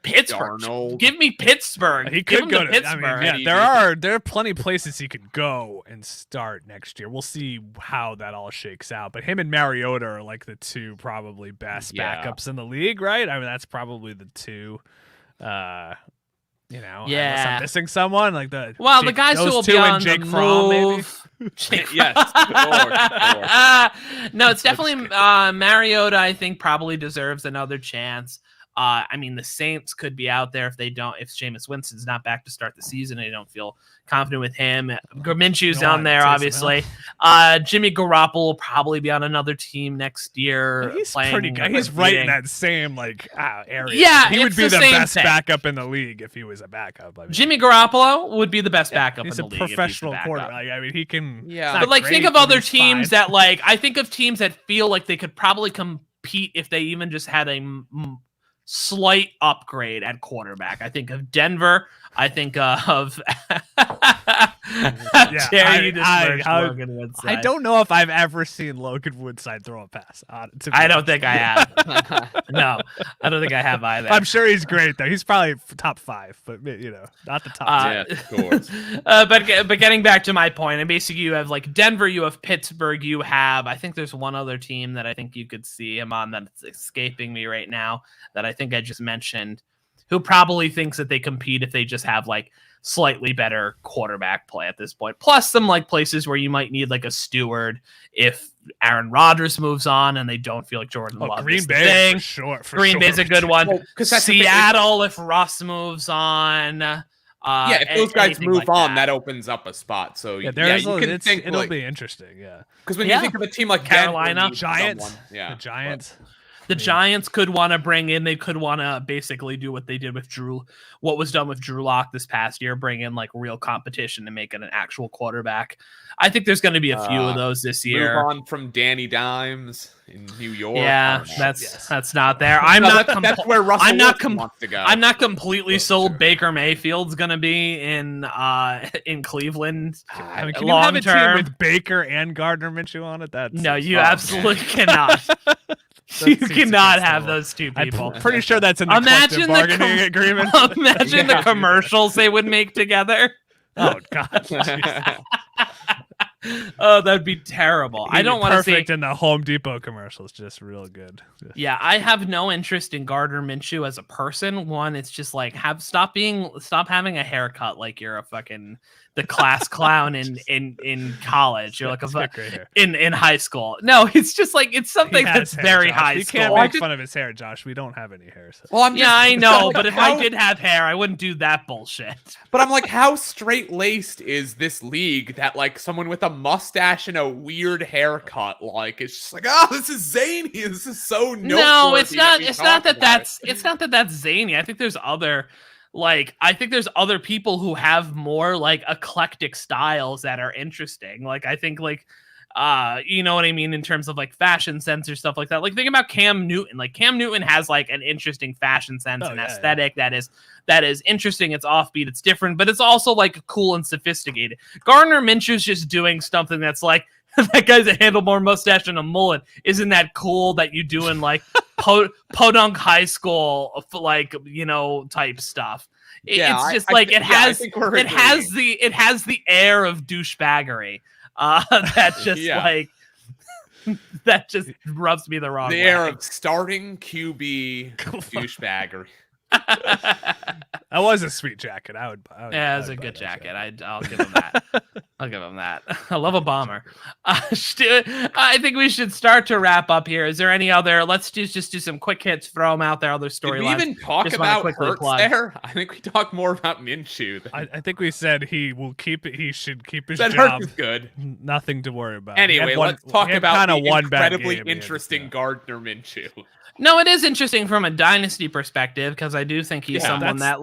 Pittsburgh? Darnold. Give me Pittsburgh. He could go to Pittsburgh. I mean, yeah, there are plenty of places he could go and start next year. We'll see how that all shakes out. But him and Mariota are like the two probably best backups in the league, right? I mean, that's probably the two. Unless I'm missing someone like the guys who will be on Jake the Fromm, move. Yes. No, it's definitely Mariota. I think probably deserves another chance. I mean, the Saints could be out there if Jameis Winston's not back to start the season. They don't feel confident with him. Minshew's down there, obviously. Jimmy Garoppolo will probably be on another team next year. He's pretty good. He's right in that same area. Yeah, he would be the best thing. Backup in the league if he was a backup. I mean, Jimmy Garoppolo would be the best backup in the league. He's a professional quarterback. I mean, he can. Yeah, but think of other teams that I think of teams that feel like they could probably compete if they even just had a slight upgrade at quarterback. I think of Denver. I think of Logan Woodside. I don't know if I've ever seen Logan Woodside throw a pass. I don't think I have. No, I don't think I have either. I'm sure he's great though. He's probably top 5, but not the top 10. Yeah, of course. But getting back to my point, and basically you have like Denver, you have Pittsburgh, you have I think there's one other team that I think you could see him on that's escaping me right now that I think I just mentioned, who probably thinks that they compete if they just have like slightly better quarterback play at this point. Plus some like places where you might need like a steward if Aaron Rodgers moves on and they don't feel like Jordan Love Green is Bay, the thing. for sure. Green Bay's a good one. Well, Seattle if Russ moves on. If those guys move like on, that opens up a spot. So it'll be interesting. Yeah, because when you think of a team like Carolina, Giants, the Giants. The Giants could want to bring in, they could want to basically do what they did with what was done with Drew Lock this past year, bring in like real competition to make it an actual quarterback. I think there's going to be a few of those this year. Move on from Danny Dimes in New York. Yeah, that's not there. That's where Russell Wilson wants to go. I'm not completely sold Baker Mayfield's going to be in Cleveland. I mean, can you have a team with Baker and Gardner Minshew on it? No, you absolutely cannot. You cannot have those two people. I'm pretty sure that's in the collective bargaining agreement. Imagine the commercials they would make together. Oh God! Oh, that'd be terrible. I don't want to see perfect in the Home Depot commercials. Just real good. Yeah, I have no interest in Gardner Minshew as a person. One, it's just like stop having a haircut like you're a fucking the class clown in college. You're like in high school. No, it's just like it's something that's very high school. You can't make fun of his hair, Josh. We don't have any hair. So. Well, I know, but if I did have hair, I wouldn't do that bullshit. But I'm like, how straight-laced is this league that like someone with a mustache and a weird haircut, like it's just like, this is zany. This is so no, it's not. It's not that that's zany. I think there's other. I think there's other people who have more like eclectic styles that are interesting. Like I think you know what I mean in terms of like fashion sense or stuff like that. Like think about Cam Newton. Like Cam Newton has like an interesting fashion sense and aesthetic that is interesting. It's offbeat. It's different, but it's also like cool and sophisticated. Gardner Minshew's just doing something that's like that guy's a handlebar mustache and a mullet. Isn't that cool that you do in like podunk high school, like, type stuff? It's just it has the air of douchebaggery. That just rubs me the wrong way. The air of starting QB douchebaggery. That was a sweet jacket. I would it was a good jacket. I'll give him that. I'll give him that. I love a bomber. I think we should start to wrap up here. Is there any other? Let's just do some quick hits. Throw them out there. Other storylines. Did we even talk about Hurts there? I think we talked more about Minshew. I think we said he will keep it. He should keep his that job. Hurts is good. Nothing to worry about. Anyway, let's talk about the incredibly interesting Gardner Minshew. No, it is interesting from a dynasty perspective because I do think he's someone that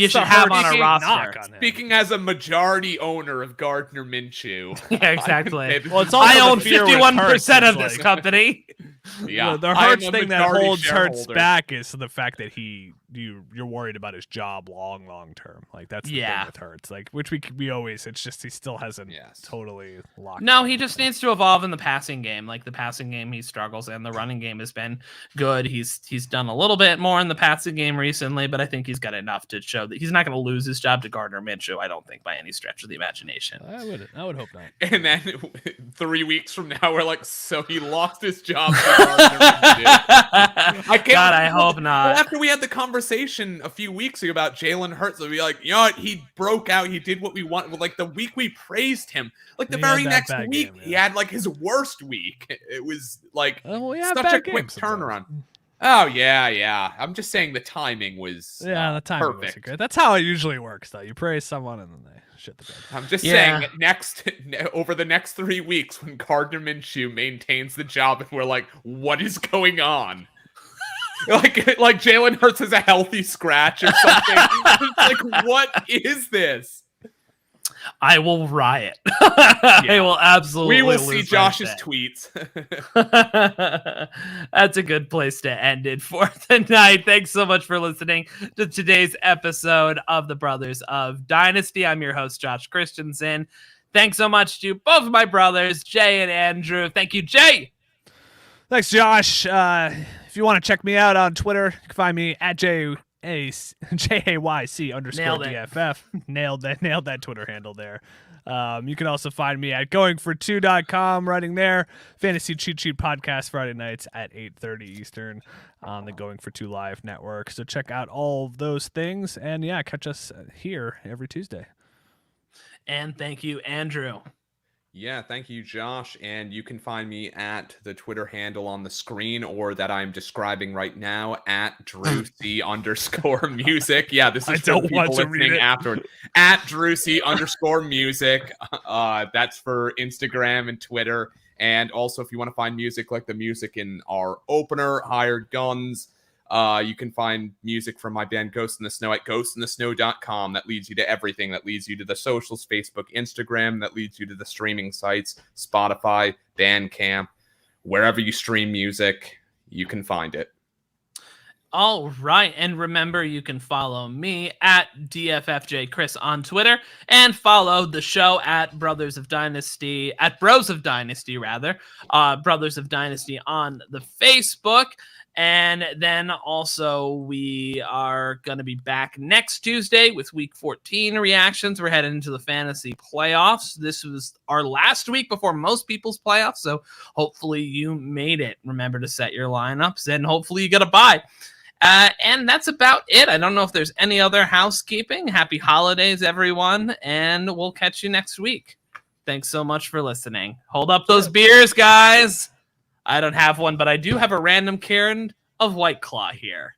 you should have on a roster. Speaking as a majority owner of Gardner Minshew. Yeah, exactly. I own 51% of this company. Yeah, the Hurts thing that holds Hurts back is the fact that you're worried about his job long term. Like that's the thing with Hurts. Like which we always. It's just he still hasn't totally locked. No, he just needs to evolve in the passing game. Like the passing game, he struggles, and the running game has been good. He's done a little bit more in the passing game recently, but I think he's got enough to show that he's not going to lose his job to Gardner Minshew. I don't think by any stretch of the imagination. I would hope not. And then 3 weeks from now, we're like, so he lost his job to Gardner Minshew. I hope not. Well, after we had the conversation a few weeks ago about Jalen Hurts, we'd be like, you know what? He broke out. He did what we wanted. Like the week we praised him, like the very next week, he had like his worst week. It was like such a quick turnaround. Oh yeah. I'm just saying the timing was the timing perfect. Was good. That's how it usually works, though. You praise someone and then they shit the bed. I'm just saying over the next 3 weeks when Gardner Minshew maintains the job and we're like, what is going on? like Jalen Hurts has a healthy scratch or something. Like, what is this? I will riot. I will absolutely. We will see Josh's tweets. That's a good place to end it for tonight. Thanks so much for listening to today's episode of the Brothers of Dynasty. I'm your host, Josh Christensen. Thanks so much to both of my brothers, Jay and Andrew. Thank you, Jay. Thanks, Josh. If you want to check me out on Twitter, you can find me at JAYC_DFF. Nailed that Twitter handle there. You can also find me at goingfor2.com, writing there. Fantasy Cheat Sheet podcast Friday nights at 8:30 Eastern on the Going for Two Live network. So check out all of those things, and catch us here every Tuesday. And thank you, Andrew. Yeah, thank you, Josh. And you can find me at the Twitter handle on the screen or that I'm describing right now at DrewC_music. Yeah, this is for people listening afterward. At DrewC_music. That's for Instagram and Twitter. And also, if you want to find music like the music in our opener, Hired Guns, you can find music from my band Ghost in the Snow at ghostinthesnow.com. That leads you to everything. That leads you to the socials, Facebook, Instagram. That leads you to the streaming sites, Spotify, Bandcamp. Wherever you stream music, you can find it. All right. And remember, you can follow me at DFFJChris on Twitter and follow the show at Brothers of Dynasty, at Bros of Dynasty, rather. Brothers of Dynasty on the Facebook. And then also we are going to be back next Tuesday with week 14 reactions. We're heading into the fantasy playoffs. This was our last week before most people's playoffs. So hopefully you made it. Remember to set your lineups and hopefully you get a bye. And that's about it. I don't know if there's any other housekeeping. Happy holidays, everyone. And we'll catch you next week. Thanks so much for listening. Hold up those beers, guys. I don't have one, but I do have a random can of White Claw here.